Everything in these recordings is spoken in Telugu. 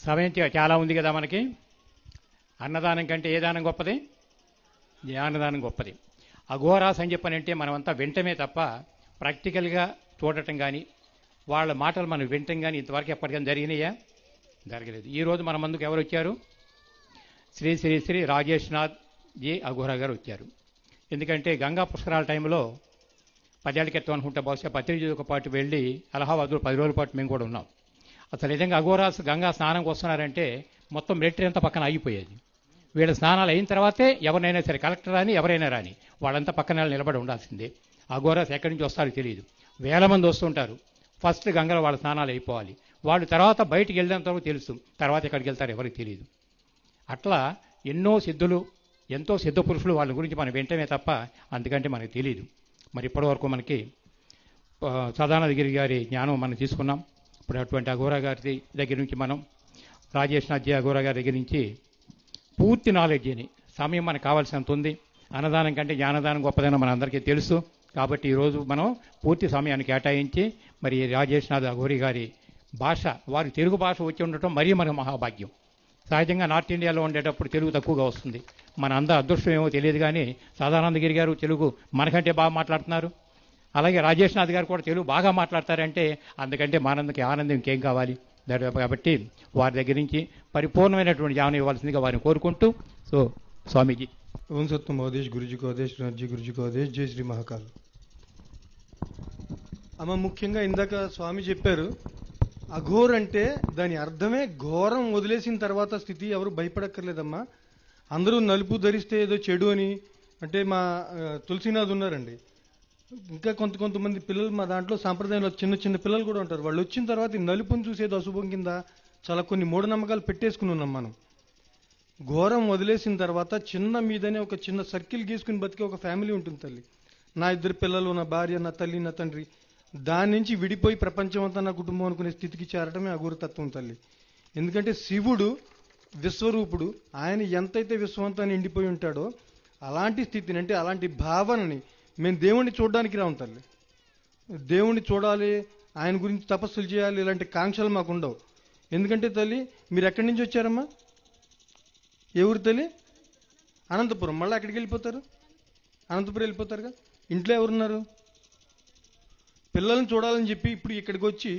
సమయం చాలా ఉంది కదా మనకి. అన్నదానం కంటే ఏ దానం గొప్పది? జ్ఞానదానం గొప్పది. అఘోరాస్ అని చెప్పనంటే మనమంతా వింటమే తప్ప ప్రాక్టికల్గా చూడటం కానీ వాళ్ళ మాటలు మనం వింటం కానీ ఇంతవరకు ఎప్పటికైనా జరిగినాయా? జరగలేదు. ఈరోజు మన ముందుకు ఎవరు వచ్చారు? శ్రీ శ్రీ శ్రీ రాజేష్నాథ్ జీ అఘోరా గారు వచ్చారు. ఎందుకంటే గంగా పుష్కరాల టైంలో 10 ఏళ్ల క్రితం అనుకుంటే బహుశా పత్రిజీతో పాటు వెళ్ళి అలహాబాద్లో 10 రోజుల పాటు మేము కూడా ఉన్నాం. అసలు నిజంగా అఘోరాస్ గంగా స్నానంకి వస్తున్నారంటే మొత్తం మిలిటరీ అంతా పక్కన ఆగిపోయేది. వీళ్ళ స్నానాలు అయిన తర్వాతే ఎవరినైనా సరే, కలెక్టర్ రాని ఎవరైనా రాని వాళ్ళంతా పక్కన నిలబడి ఉండాల్సిందే. అఘోరాస్ ఎక్కడి నుంచి వస్తారో తెలియదు. వేల మంది వస్తుంటారు. ఫస్ట్ గంగలో వాళ్ళ స్నానాలు అయిపోవాలి. వాళ్ళు తర్వాత బయటికి వెళ్ళేంత వరకు తెలుసు, తర్వాత ఎక్కడికి వెళ్తారు ఎవరికి తెలియదు. అట్లా ఎన్నో సిద్ధులు, ఎంతో సిద్ధ పురుషులు వాళ్ళ గురించి మనం వింటమే తప్ప అందుకంటే మనకు తెలియదు. మరి ఇప్పటివరకు మనకి సదానందగిరి గారి జ్ఞానం మనం తీసుకున్నాం. ఇప్పుడు అటువంటి అఘోరా గారి దగ్గర నుంచి మనం రాజేష్నాథ్ జీ అఘోరా గారి దగ్గర నుంచి పూర్తి నాలెడ్జ్ అని సమయం మనకు కావాల్సినంత ఉంది. అన్నదానం కంటే జ్ఞానదానం గొప్పదని మన అందరికీ తెలుసు. కాబట్టి ఈరోజు మనం పూర్తి సమయాన్ని కేటాయించి మరి రాజేష్నాథ్ అఘోరి గారి భాష, వారి తెలుగు భాష వచ్చి ఉండటం మరీ మన మహాభాగ్యం. సహజంగా నార్త్ ఇండియాలో ఉండేటప్పుడు తెలుగు తక్కువగా వస్తుంది. మన అందరి అదృష్టం ఏమో తెలియదు కానీ సదానందగిరి గారు తెలుగు మనకంటే బాగా మాట్లాడుతున్నారు. అలాగే రాజేష్నాథ్ గారు కూడా తెలుగు బాగా మాట్లాడతారంటే అందుకంటే మానందకి ఆనందం ఇంకేం కావాలి. కాబట్టి వారి దగ్గర నుంచి పరిపూర్ణమైనటువంటి జ్ఞానం ఇవ్వాల్సిందిగా వారిని కోరుకుంటూ, సో స్వామీజీ. ఓం సత్యం ఆదేశ్, గురుజీ కో ఆదేశ్, నాథ్జీ గురుజీ కో ఆదేశ్, జై శ్రీ మహాకాల్. అమ్మ, ముఖ్యంగా ఇందాక స్వామి చెప్పారు, అఘోర్ అంటే దాని అర్థమే ఘోరం వదిలేసిన తర్వాత స్థితి. ఎవరు భయపడక్కర్లేదమ్మా. అందరూ నలుపు ధరిస్తే ఏదో చెడు అని అంటే మా తులసీనాథ్ ఉన్నారండి, ఇంకా కొంతమంది పిల్లలు మా దాంట్లో సాంప్రదాయంలో చిన్న చిన్న పిల్లలు కూడా ఉంటారు. వాళ్ళు వచ్చిన తర్వాత ఈ నలుపుని చూసేది అశుభం కింద చాలా కొన్ని మూఢనమ్మకాలు పెట్టేసుకుని ఉన్నాం మనం. ఘోరం వదిలేసిన తర్వాత చిన్న మీదనే ఒక చిన్న సర్కిల్ గీసుకుని బతికే ఒక ఫ్యామిలీ ఉంటుంది తల్లి. నా 2 పిల్లలు, నా భార్య, నా తల్లి, నా తండ్రి. దాని నుంచి విడిపోయి ప్రపంచం అంతా నా కుటుంబం అనుకునే స్థితికి చేరటమే అఘోరతత్వం తల్లి. ఎందుకంటే శివుడు విశ్వరూపుడు, ఆయన ఎంతైతే విశ్వంతా నిండిపోయి ఉంటాడో అలాంటి స్థితిని, అంటే అలాంటి భావనని మేము దేవుణ్ణి చూడడానికి రాము తల్లి. దేవుణ్ణి చూడాలి, ఆయన గురించి తపస్సులు చేయాలి, ఇలాంటి కాంక్షలు మాకు ఉండవు. ఎందుకంటే తల్లి, మీరు ఎక్కడి నుంచి వచ్చారమ్మా? ఏ ఊరు తల్లి? అనంతపురం. మళ్ళీ ఎక్కడికి వెళ్ళిపోతారు? అనంతపురం వెళ్ళిపోతారుగా. ఇంట్లో ఎవరున్నారు? పిల్లల్ని చూడాలని చెప్పి ఇప్పుడు ఇక్కడికి వచ్చి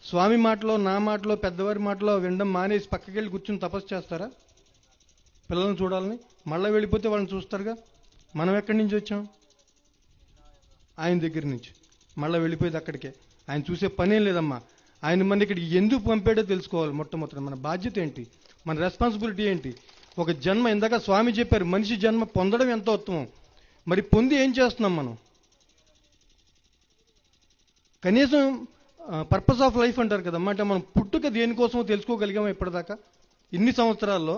స్వామి మాటలో, నా మాటలో, పెద్దవారి మాటలో వినడం మానేసి పక్కకి వెళ్ళి కూర్చుని తపస్సు చేస్తారా? పిల్లల్ని చూడాలని మళ్ళీ వెళ్ళిపోతే వాళ్ళని చూస్తారుగా. మనం ఎక్కడి నుంచి వచ్చాం? ఆయన దగ్గర నుంచి. మళ్ళీ వెళ్ళిపోయేది అక్కడికే. ఆయన చూసే పనేం లేదమ్మా. ఆయన మన ఇక్కడికి ఎందుకు పంపాడో తెలుసుకోవాలి. మొట్టమొదటి మన బాధ్యత ఏంటి, మన రెస్పాన్సిబిలిటీ ఏంటి. ఒక జన్మ, ఇందాక స్వామి చెప్పారు, మనిషి జన్మ పొందడం ఎంతో ఉత్తమం. మరి పొంది ఏం చేస్తున్నాం మనం? కనీసం పర్పస్ ఆఫ్ లైఫ్ అంటారు కదమ్మా, అంటే మనం పుట్టుక దేనికోసమో తెలుసుకోగలిగామా ఇప్పటిదాకా? ఇన్ని సంవత్సరాల్లో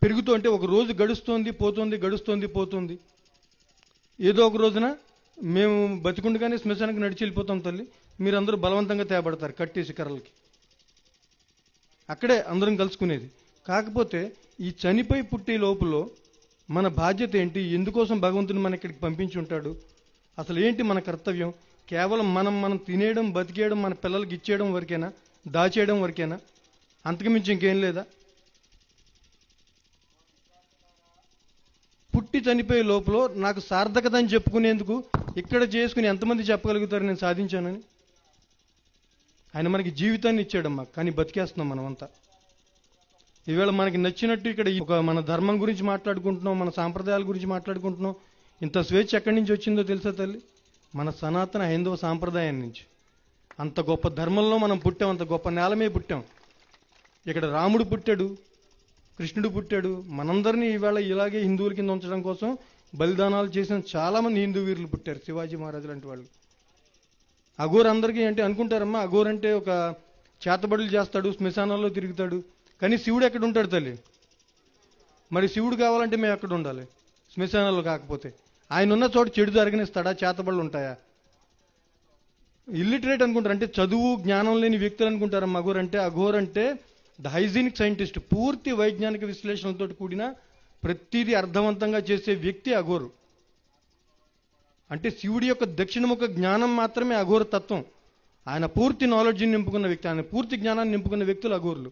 పెరుగుతూ, అంటే ఒక రోజు గడుస్తోంది పోతుంది, గడుస్తోంది పోతుంది. ఏదో ఒక రోజున మేము బతికుండగానే శ్మశానానికి నడిచి వెళ్ళిపోతాం తల్లి. మీరందరూ బలవంతంగా తేబడతారు కట్టేసి కర్రలకి. అక్కడే అందరం కలుసుకునేది. కాకపోతే ఈ చనిపోయి పుట్టే లోపల మన బాధ్యత ఏంటి? ఎందుకోసం భగవంతుని మన ఇక్కడికి పంపించి ఉంటాడు? అసలు ఏంటి మన కర్తవ్యం? కేవలం మనం తినేయడం, బతికేయడం, మన పిల్లలకి ఇచ్చేయడం వరకేనా? దాచేయడం వరకేనా? అంతకుమించి ఇంకేం లేదా? పుట్టి చనిపోయే లోపల నాకు సార్థకత అని చెప్పుకునేందుకు ఇక్కడ చేసుకుని ఎంతమంది చెప్పగలుగుతారు నేను సాధించానని? ఆయన మనకి జీవితాన్ని ఇచ్చాడమ్మా, కానీ బతికేస్తున్నాం మనమంతా. ఈవేళ మనకి నచ్చినట్టు ఇక్కడ ఒక మన ధర్మం గురించి మాట్లాడుకుంటున్నాం, మన సాంప్రదాయాల గురించి మాట్లాడుకుంటున్నాం. ఇంత స్వేచ్ఛ ఎక్కడి నుంచి వచ్చిందో తెలుసా తల్లి? మన సనాతన హైందవ సాంప్రదాయం నుంచి. అంత గొప్ప ధర్మంలో మనం పుట్టాం, అంత గొప్ప నేలమే పుట్టాం. ఇక్కడ రాముడు పుట్టాడు, కృష్ణుడు పుట్టాడు. మనందరినీ ఈవేళ ఇలాగే హిందువుల కింద ఉంచడం కోసం బలిదానాలు చేసిన చాలామంది హిందూ వీరులు పుట్టారు, శివాజీ మహారాజు లాంటి వాళ్ళు. అఘోర్ అందరికీ అంటే అనుకుంటారమ్మా, అఘోర్ అంటే ఒక చేతబడులు చేస్తాడు, శ్మశానాల్లో తిరుగుతాడు. కానీ శివుడు ఎక్కడ ఉంటాడు తల్లి? మరి శివుడు కావాలంటే మేము ఎక్కడ ఉండాలి? శ్మశానాల్లో కాకపోతే ఆయన ఉన్న చోట చెడు జరగనిస్తాడా? చేతబడులు ఉంటాయా? ఇల్లిటరేట్ అనుకుంటారు, అంటే చదువు జ్ఞానం లేని వ్యక్తులు అనుకుంటారమ్మా అఘోర్ అంటే ద హైజీనిక్ సైంటిస్ట్. పూర్తి వైజ్ఞానిక విశ్లేషణలతో కూడిన ప్రతిదీ అర్థవంతంగా చేసే వ్యక్తి అఘోరు. అంటే శివుడి యొక్క దక్షిణముఖ జ్ఞానం మాత్రమే అఘోర తత్వం. ఆయన పూర్తి నాలెడ్జ్ని నింపుకున్న వ్యక్తి, ఆయన పూర్తి జ్ఞానాన్ని నింపుకున్న వ్యక్తులు అఘోరులు.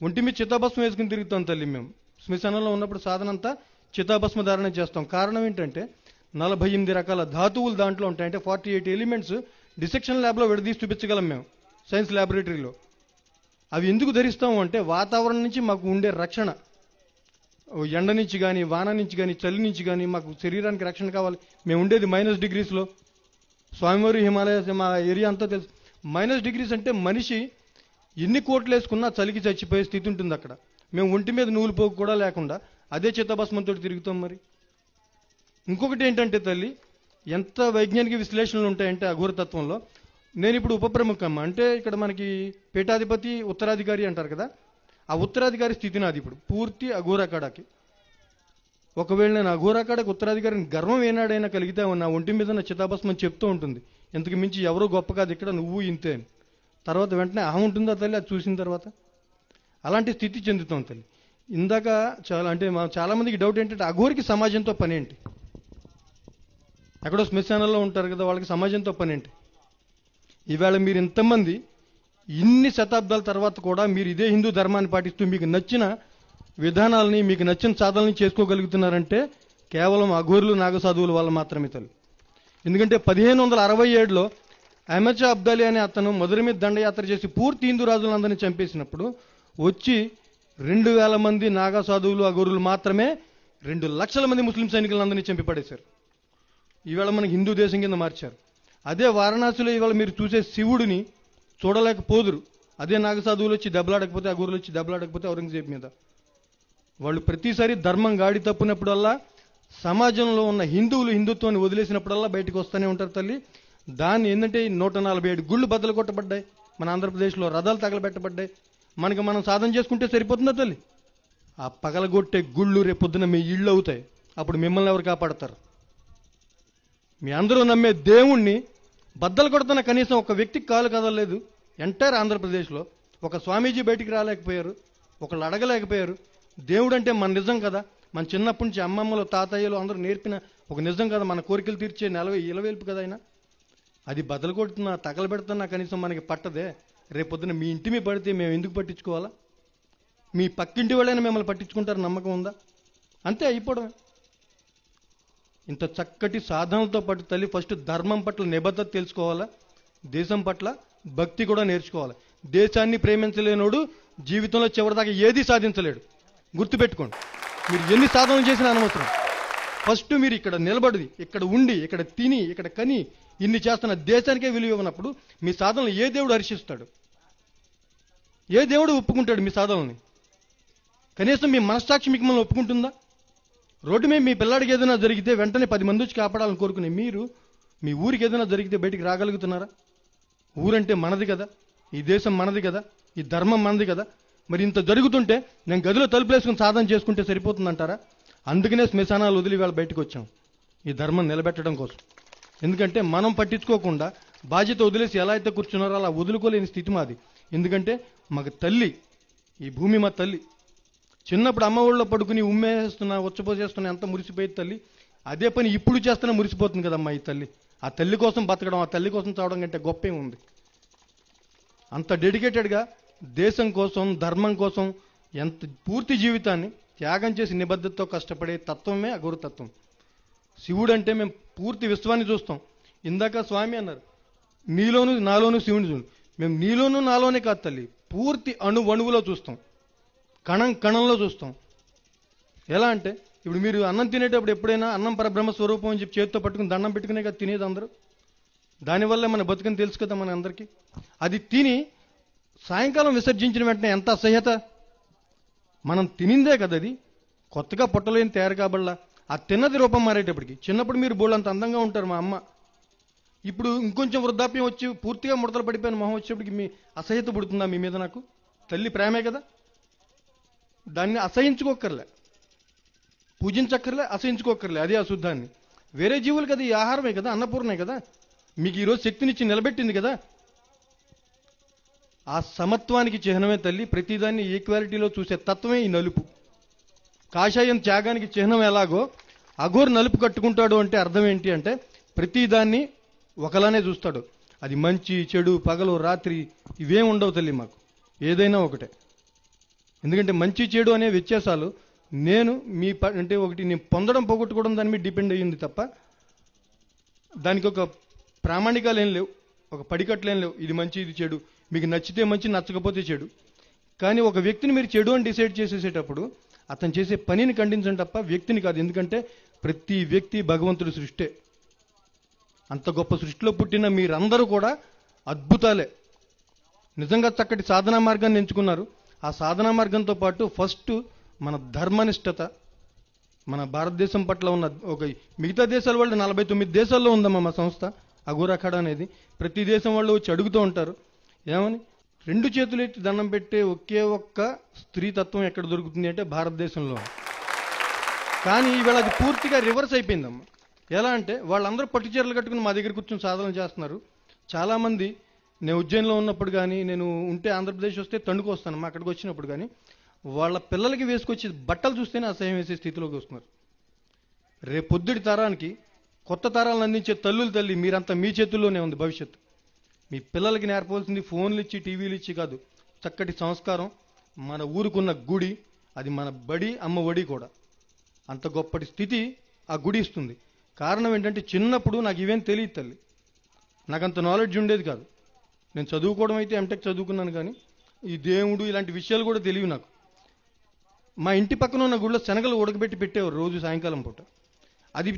ఒంటి మీద చితాభస్మం వేసుకుని తిరుగుతాం తల్లి. మేము శ్మశానంలో ఉన్నప్పుడు సాధన అంతా చితాభస్మ ధారణ చేస్తాం. కారణం ఏంటంటే 48 రకాల ధాతువులు దాంట్లో ఉంటాయి. అంటే 48 ఎలిమెంట్స్ డిసెక్షన్ ల్యాబ్లో విడదీసి చూపించగలం మేము సైన్స్ ల్యాబొరేటరీలో. అవి ఎందుకు ధరిస్తాము అంటే వాతావరణం నుంచి మాకు ఉండే రక్షణ, ఎండ నుంచి కానీ వాన నుంచి కానీ చలి నుంచి కానీ మాకు శరీరానికి రక్షణ కావాలి. మేము ఉండేది -డిగ్రీస్లో. స్వామివారి హిమాలయాస్ మా ఏరియా అంతా తెలుసు. -డిగ్రీస్ అంటే మనిషి ఎన్ని కోట్లు వేసుకున్నా చలికి చచ్చిపోయే స్థితి ఉంటుంది అక్కడ. మేము ఒంటి మీద నూలు పోగు కూడా లేకుండా అదే చిత్తభస్మంతో తిరుగుతాం. మరి ఇంకొకటి ఏంటంటే తల్లి, ఎంత వైజ్ఞానిక విశ్లేషణలు ఉంటాయంటే అఘోరతత్వంలో. నేను ఇప్పుడు ఉపప్రముఖమ్మ అంటే ఇక్కడ మనకి పీఠాధిపతి ఉత్తరాధికారి అంటారు కదా, ఆ ఉత్తరాధికారి స్థితి నాది ఇప్పుడు పూర్తి అఘోరాకాడకి. ఒకవేళ నేను అఘోరాకాడకి ఉత్తరాధికారిని గర్వం ఏనాడైనా కలిగితే నా ఒంటి మీద నా చితాభస్మం చెప్తూ ఉంటుంది, ఇంతకు మించి ఎవరో గొప్ప కాదు ఇక్కడ, నువ్వు ఇంతే అని. తర్వాత వెంటనే అహం ఉంటుందా తల్లి అది చూసిన తర్వాత? అలాంటి స్థితి చెందుతాం తల్లి. ఇందాక చాలా మందికి డౌట్ ఏంటంటే అఘోరికి సమాజంతో పని ఏంటి? ఎక్కడో శ్మశానాల్లో ఉంటారు కదా, వాళ్ళకి సమాజంతో పని ఏంటి? ఈవేళ మీరు ఇంతమంది ఇన్ని శతాబ్దాల తర్వాత కూడా మీరు ఇదే హిందూ ధర్మాన్ని పాటిస్తూ మీకు నచ్చిన విధానాలని మీకు నచ్చిన సాధనని చేసుకోగలుగుతున్నారంటే కేవలం అఘోరులు నాగసాధువుల వల్ల మాత్రమే తల్లి. ఎందుకంటే 1567లో అహ్మద్ షా అబ్దాలీ అనే అతను మధుర మీద దండయాత్ర చేసి పూర్తి హిందూ రాజులందరినీ చంపేసినప్పుడు వచ్చి 2000 మంది నాగా సాధువులు అఘోరులు మాత్రమే 2 లక్షల మంది ముస్లిం సైనికులందరినీ చంపి పడేశారు. ఈవేళ మనకి హిందూ దేశం కింద మార్చారు. అదే వారణాసిలో ఇవాళ మీరు చూసే శివుడిని చూడలేకపోదురు. అదే నాగసాధువులు వచ్చి దెబ్బలాడకపోతే, అఘోరులు వచ్చి దెబ్బలాడకపోతే ఔరంగజేబు మీద. వాళ్ళు ప్రతిసారి ధర్మం గాడి తప్పినప్పుడల్లా, సమాజంలో ఉన్న హిందువులు హిందుత్వాన్ని వదిలేసినప్పుడల్లా బయటకు వస్తూనే ఉంటారు తల్లి. దాన్ని ఏంటంటే 147 గుళ్ళు బద్దలు కొట్టబడ్డాయి మన ఆంధ్రప్రదేశ్లో, రథాలు తగలబెట్టబడ్డాయి. మనకి మనం సాధన చేసుకుంటే సరిపోతుందా తల్లి? ఆ పగలగొట్టే గుళ్ళు రేపొద్దున మీ ఇళ్ళు అవుతాయి. అప్పుడు మిమ్మల్ని ఎవరు కాపాడతారు? మీ అందరూ నమ్మే దేవుణ్ణి బద్దలు కొడుతున్న కనీసం ఒక వ్యక్తికి కాలు కదలలేదు ఎంటైర్ ఆంధ్రప్రదేశ్లో. ఒక స్వామీజీ బయటికి రాలేకపోయారు, ఒకళ్ళు అడగలేకపోయారు. దేవుడు అంటే మన నిజం కదా, మన చిన్నప్పటి నుంచి అమ్మమ్మలు తాతయ్యలు అందరూ నేర్పిన ఒక నిజం కదా, మన కోరికలు తీర్చే ఇలవేల్పు కదా ఆయన. అది బద్దలు కొడుతున్నా తగలబెడుతున్నా కనీసం మనకి పట్టదే. రేపొద్దున మీ ఇంటి మీద పడితే మేము ఎందుకు పట్టించుకోవాలా? మీ పక్కింటి వాళ్ళైనా మిమ్మల్ని పట్టించుకుంటారు నమ్మకం ఉందా? అంతే అయిపోవడమే. ఇంత చక్కటి సాధనలతో పాటు తల్లి ఫస్ట్ ధర్మం పట్ల నిబద్ధత తెలుసుకోవాలా, దేశం పట్ల భక్తి కూడా నేర్చుకోవాలి. దేశాన్ని ప్రేమించలేనోడు జీవితంలో చివరిదాకా ఏది సాధించలేడు. గుర్తుపెట్టుకోండి, మీరు ఎన్ని సాధనలు చేసినా అనవసరం. ఫస్ట్ మీరు ఇక్కడ నిలబడి, ఇక్కడ ఉండి, ఇక్కడ తిని, ఇక్కడ కని ఇన్ని చేస్తున్న దేశానికే విలువ ఇవ్వనప్పుడు మీ సాధనలు ఏ దేవుడు హర్షిస్తాడు? ఏ దేవుడు ఒప్పుకుంటాడు మీ సాధనల్ని? కనీసం మీ మనస్సాక్షి మీకు మిమ్మల్ని ఒప్పుకుంటుందా? రోడ్డు మీద మీ పిల్లాడికి ఏదైనా జరిగితే వెంటనే 10 మంది వచ్చి కాపాడాలని కోరుకునే మీరు మీ ఊరికి ఏదైనా జరిగితే బయటికి రాగలుగుతున్నారా? ఊరంటే మనది కదా, ఈ దేశం మనది కదా, ఈ ధర్మం మనది కదా. మరి ఇంత జరుగుతుంటే నేను గదిలో తలుపులేసుకుని సాధన చేసుకుంటే సరిపోతుందంటారా? అందుకనే శ్మశానాలు వదిలి వేళ బయటకు వచ్చాం, ఈ ధర్మం నిలబెట్టడం కోసం. ఎందుకంటే మనం పట్టించుకోకుండా బాధ్యత వదిలేసి ఎలా అయితే కూర్చున్నారో అలా వదులుకోలేని స్థితి మాది. ఎందుకంటే మాకు తల్లి, ఈ భూమి మా తల్లి. చిన్నప్పుడు అమ్మ ఊళ్ళో పడుకుని ఉమ్మేస్తున్నా, ఉచ్చపోసేస్తున్నా ఎంత మురిసిపోయేది తల్లి. అదే పని ఇప్పుడు చేస్తున్నా మురిసిపోతుంది కదమ్మా ఈ తల్లి. ఆ తల్లి కోసం బతకడం, ఆ తల్లి కోసం చావడం కంటే గొప్పే ఉంది. అంత డెడికేటెడ్గా దేశం కోసం, ధర్మం కోసం ఎంత పూర్తి జీవితాన్ని త్యాగం చేసి నిబద్ధతతో కష్టపడే తత్వమే అఘోరతత్వం. శివుడు అంటే మేము పూర్తి విశ్వాన్ని చూస్తాం. ఇందాక స్వామి అన్నారు, నీలోను నాలోను శివుని చూడు. మేము నీలోను నాలోనే కాదు తల్లి, పూర్తి అణువణువులో చూస్తాం, కణం కణంలో చూస్తాం. ఎలా అంటే ఇప్పుడు మీరు అన్నం తినేటప్పుడు ఎప్పుడైనా అన్నం పరబ్రహ్మ స్వరూపం అని చెప్పి చేతితో పట్టుకుని దండం పెట్టుకునే కదా తినేది అందరూ. దానివల్ల మన బతుకని తెలుసు కదా మన అందరికీ. అది తిని సాయంకాలం విసర్జించిన వెంటనే ఎంత అసహ్యత. మనం తినిందే కదా అది, కొత్తగా పొట్టలేని తయారు కాబడలా. ఆ తిన్నది రూపం మారేటప్పటికి, చిన్నప్పుడు మీరు బోళ్ళంత అందంగా ఉంటారు మా అమ్మ, ఇప్పుడు ఇంకొంచెం వృద్ధాప్యం వచ్చి పూర్తిగా ముడతలు పడిపోయిన మొహం వచ్చేప్పటికి మీ అసహ్యత పుడుతుందా మీ మీద? నాకు తల్లి ప్రేమే కదా, దాన్ని అసహించుకోక్కర్లే, పూజించక్కర్లే, అసహించుకోక్కర్లే. అదే అశుద్ధాన్ని. వేరే జీవులు కదా, ఈ ఆహారమే కదా, అన్నపూర్ణే కదా, మీకు ఈరోజు శక్తినిచ్చి నిలబెట్టింది కదా. ఆ సమత్వానికి చిహ్నమే తల్లి. ప్రతిదాన్ని ఈక్వాలిటీలో చూసే తత్వమే ఈ నలుపు. కాషాయం త్యాగానికి చిహ్నం ఎలాగో అఘోర్ నలుపు కట్టుకుంటాడు అంటే అర్థం ఏంటి అంటే ప్రతిదాన్ని ఒకలానే చూస్తాడు. అది మంచి చెడు, పగలు రాత్రి ఇవేం ఉండవు తల్లి. మాకు ఏదైనా ఒకటే. ఎందుకంటే మంచి చెడు అనే వ్యత్యాసాలు నేను అంటే ఒకటి నేను పొందడం పోగొట్టుకోవడం దాని మీద డిపెండ్ అయ్యింది తప్ప దానికి ఒక ప్రామాణికాలు ఏం లేవు, ఒక పడికట్లు ఏం లేవు. ఇది మంచి ఇది చెడు, మీకు నచ్చితే మంచి నచ్చకపోతే చెడు. కానీ ఒక వ్యక్తిని మీరు చెడు అని డిసైడ్ చేసేసేటప్పుడు అతను చేసే పనిని ఖండించడం తప్ప వ్యక్తిని కాదు. ఎందుకంటే ప్రతి వ్యక్తి భగవంతుడి సృష్టే. అంత గొప్ప సృష్టిలో పుట్టిన మీరందరూ కూడా అద్భుతాలే. నిజంగా చక్కటి సాధనా మార్గాన్ని ఎంచుకున్నారు. ఆ సాధనా మార్గంతో పాటు ఫస్ట్ మన ధర్మనిష్టత, మన భారతదేశం పట్ల ఉన్న ఒక మిగతా దేశాల వాళ్ళు 49 దేశాల్లో ఉందమ్మా మా సంస్థ అఘోరా అఖాడా అనేది. ప్రతి దేశం వాళ్ళు వచ్చి అడుగుతూ ఉంటారు ఏమని, 2 చేతులు ఎత్తి దండం పెట్టే ఒకే ఒక్క స్త్రీ తత్వం ఎక్కడ దొరుకుతుంది అంటే భారతదేశంలో. కానీ ఇవాళ అది పూర్తిగా రివర్స్ అయిపోయిందమ్మా. ఎలా అంటే వాళ్ళందరూ పట్టు చీరలు కట్టుకుని మా దగ్గర కూర్చొని సాధన చేస్తున్నారు. చాలామంది నేను ఉజ్జయిన్లో ఉన్నప్పుడు కానీ, నేను ఉంటే ఆంధ్రప్రదేశ్ వస్తే తండుకు వస్తానమ్మా, అక్కడికి వచ్చినప్పుడు కానీ వాళ్ళ పిల్లలకి వేసుకొచ్చి బట్టలు చూస్తేనే అసహ్యం వేసే స్థితిలోకి వస్తున్నారు. రేపొద్దుటి తరానికి కొత్త తరాలను అందించే తల్లి మీరంతా మీ చేతుల్లోనే ఉంది భవిష్యత్తు. మీ పిల్లలకి నేర్పవలసింది ఫోన్లు ఇచ్చి టీవీలు ఇచ్చి కాదు, చక్కటి సంస్కారం. మన ఊరుకున్న గుడి, అది మన బడి అమ్మ ఒడి కూడా. అంత గొప్పటి స్థితి ఆ గుడి ఇస్తుంది. కారణం ఏంటంటే చిన్నప్పుడు నాకు ఇవేం తెలియదు తల్లి, నాకు అంత నాలెడ్జ్ ఉండేది కాదు. నేను చదువుకోవడం అయితే ఎంటెక్ చదువుకున్నాను, కానీ ఈ దేవుడు ఇలాంటి విషయాలు కూడా తెలియవు నాకు. మా ఇంటి పక్కన ఉన్న గుడిలో శనగలు ఉడకబెట్టి పెట్టేవారు రోజు సాయంకాలం పూట. అది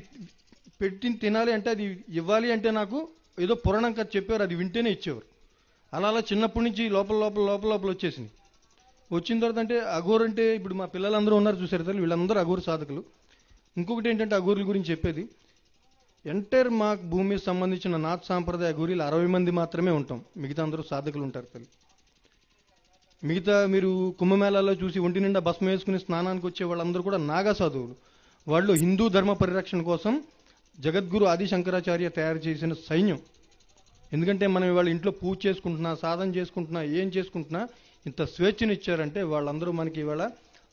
పెట్టి తినాలి అంటే, అది ఇవ్వాలి అంటే నాకు ఏదో పురాణం కథ చెప్పేవారు, అది వింటేనే ఇచ్చేవారు. అలా అలా చిన్నప్పటి నుంచి లోపల వచ్చేసింది. వచ్చిన తర్వాత అంటే అఘోర్ అంటే ఇప్పుడు మా పిల్లలందరూ ఉన్నారు చూసారు తల్లి, వీళ్ళందరూ అఘోర్ సాధకులు. ఇంకొకటి ఏంటంటే అఘోరుల గురించి చెప్పేది, ఎంటైర్ మా భూమికి సంబంధించిన నాథ్ సాంప్రదాయ అఘోరీలు 60 మంది మాత్రమే ఉంటాం, మిగతా అందరూ సాధకులు ఉంటారు తల్లి. మిగతా మీరు కుంభమేళాల్లో చూసి ఒంటి నిండా భస్మ వేసుకుని స్నానానికి వచ్చే వాళ్ళందరూ కూడా నాగా సాధువులు. వాళ్ళు హిందూ ధర్మ పరిరక్షణ కోసం జగద్గురు ఆది శంకరాచార్య తయారు చేసిన సైన్యం. ఎందుకంటే మనం ఇవాళ ఇంట్లో పూజ చేసుకుంటున్నా, సాధన చేసుకుంటున్నా, ఏం చేసుకుంటున్నా ఇంత స్వేచ్ఛనిచ్చారంటే వాళ్ళందరూ మనకి ఇవాళ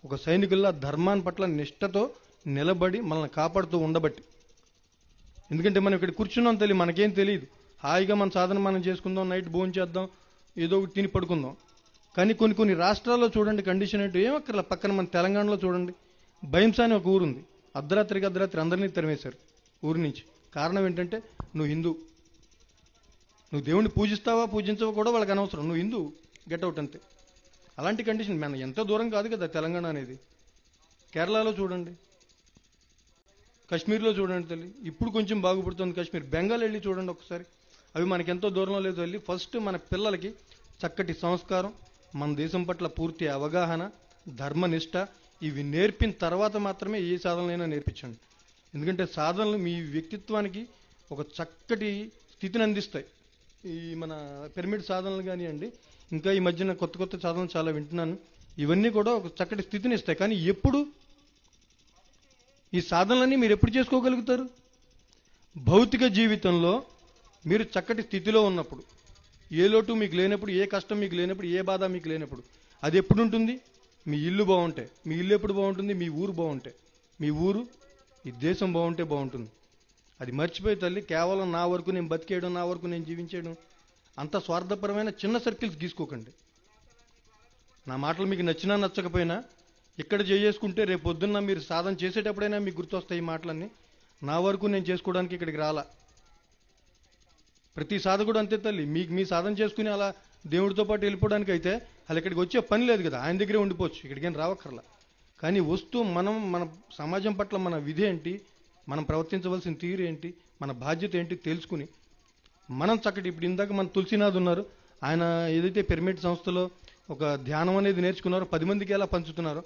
ఒక సైనికుల్లా ధర్మాన్ని పట్ల నిష్ఠతో నిలబడి మనల్ని కాపాడుతూ ఉండబట్టి. ఎందుకంటే మనం ఇక్కడ కూర్చున్నాం తల్లి, మనకేం తెలియదు, హాయిగా మన సాధన మనం చేసుకుందాం, నైట్ భోజనం చేద్దాం, ఏదో ఒకటి తిని పడుకుందాం. కానీ కొన్ని రాష్ట్రాల్లో చూడండి కండిషన్ ఏంటో ఏమక్కర్లా. పక్కన మన తెలంగాణలో చూడండి, భయంసా అని ఒక ఊరుంది, అర్ధరాత్రికి అందరినీ తరిమేశారు ఊరి నుంచి. కారణం ఏంటంటే నువ్వు హిందూ, నువ్వు దేవుణ్ణి పూజిస్తావా పూజించవా కూడా వాళ్ళకి అనవసరం, నువ్వు హిందూ, గెట్అవుట్ అంతే. అలాంటి కండిషన్ మన ఎంత దూరం కాదు కదా తెలంగాణ అనేది. కేరళలో చూడండి, కాశ్మీర్లో చూడండి తల్లి, ఇప్పుడు కొంచెం బాగుపడుతుంది కాశ్మీర్. బెంగాల్ వెళ్ళి చూడండి ఒకసారి, అవి మనకి ఎంతో దూరంలో లేదు వెళ్ళి. ఫస్ట్ మన పిల్లలకి చక్కటి సంస్కారం, మన దేశం పట్ల పూర్తి అవగాహన, ధర్మనిష్ట ఇవి నేర్పిన తర్వాత మాత్రమే ఏ సాధనలైనా నేర్పించండి. ఎందుకంటే సాధనలు మీ వ్యక్తిత్వానికి ఒక చక్కటి స్థితిని అందిస్తాయి. ఈ మన పిరమిడ్ సాధనలు కానివ్వండి, ఇంకా ఈ మధ్యన కొత్త సాధనలు చాలా వింటున్నాను, ఇవన్నీ కూడా ఒక చక్కటి స్థితిని ఇస్తాయి. కానీ ఎప్పుడు ఈ సాధనలన్నీ మీరు ఎప్పుడు చేసుకోగలుగుతారు? భౌతిక జీవితంలో మీరు చక్కటి స్థితిలో ఉన్నప్పుడు, ఏ లోటు మీకు లేనప్పుడు, ఏ కష్టం మీకు లేనప్పుడు, ఏ బాధ మీకు లేనప్పుడు. అది ఎప్పుడు ఉంటుంది? మీ ఇల్లు బాగుంటే. మీ ఇల్లు ఎప్పుడు బాగుంటుంది? మీ ఊరు బాగుంటే. మీ ఊరు, ఈ దేశం బాగుంటే బాగుంటుంది. అది మర్చిపోయి తల్లి కేవలం నా వరకు నేను బతికేయడం, నా వరకు నేను జీవించేయడం, అంత స్వార్థపరమైన చిన్న సర్కిల్స్ గీసుకోకండి. నా మాటలు మీకు నచ్చినా నచ్చకపోయినా ఇక్కడ చేసుకుంటే రేపు పొద్దున్న మీరు సాధన చేసేటప్పుడైనా మీకు గుర్తొస్తాయి ఈ మాటలన్నీ. నా వరకు నేను చేసుకోవడానికి ఇక్కడికి రాలా. ప్రతి సాధకుడు అంతే తల్లి, మీకు మీ సాధన చేసుకుని అలా దేవుడితో పాటు వెళ్ళిపోవడానికి అయితే అలా ఇక్కడికి వచ్చే పని లేదు కదా, ఆయన దగ్గరే ఉండిపోవచ్చు, ఇక్కడికేం రావక్కర్లా. కానీ వస్తూ మన సమాజం పట్ల మన విధి ఏంటి, మనం ప్రవర్తించవలసిన తీరు ఏంటి, మన బాధ్యత ఏంటి తెలుసుకుని మనం చక్కటి, ఇప్పుడు ఇందాక మన తులసినాథ్ ఉన్నారు, ఆయన ఏదైతే పిరమిడ్ సంస్థలో ఒక ధ్యానం అనేది నేర్చుకున్నారో 10 మందికి ఎలా పంచుతున్నారో,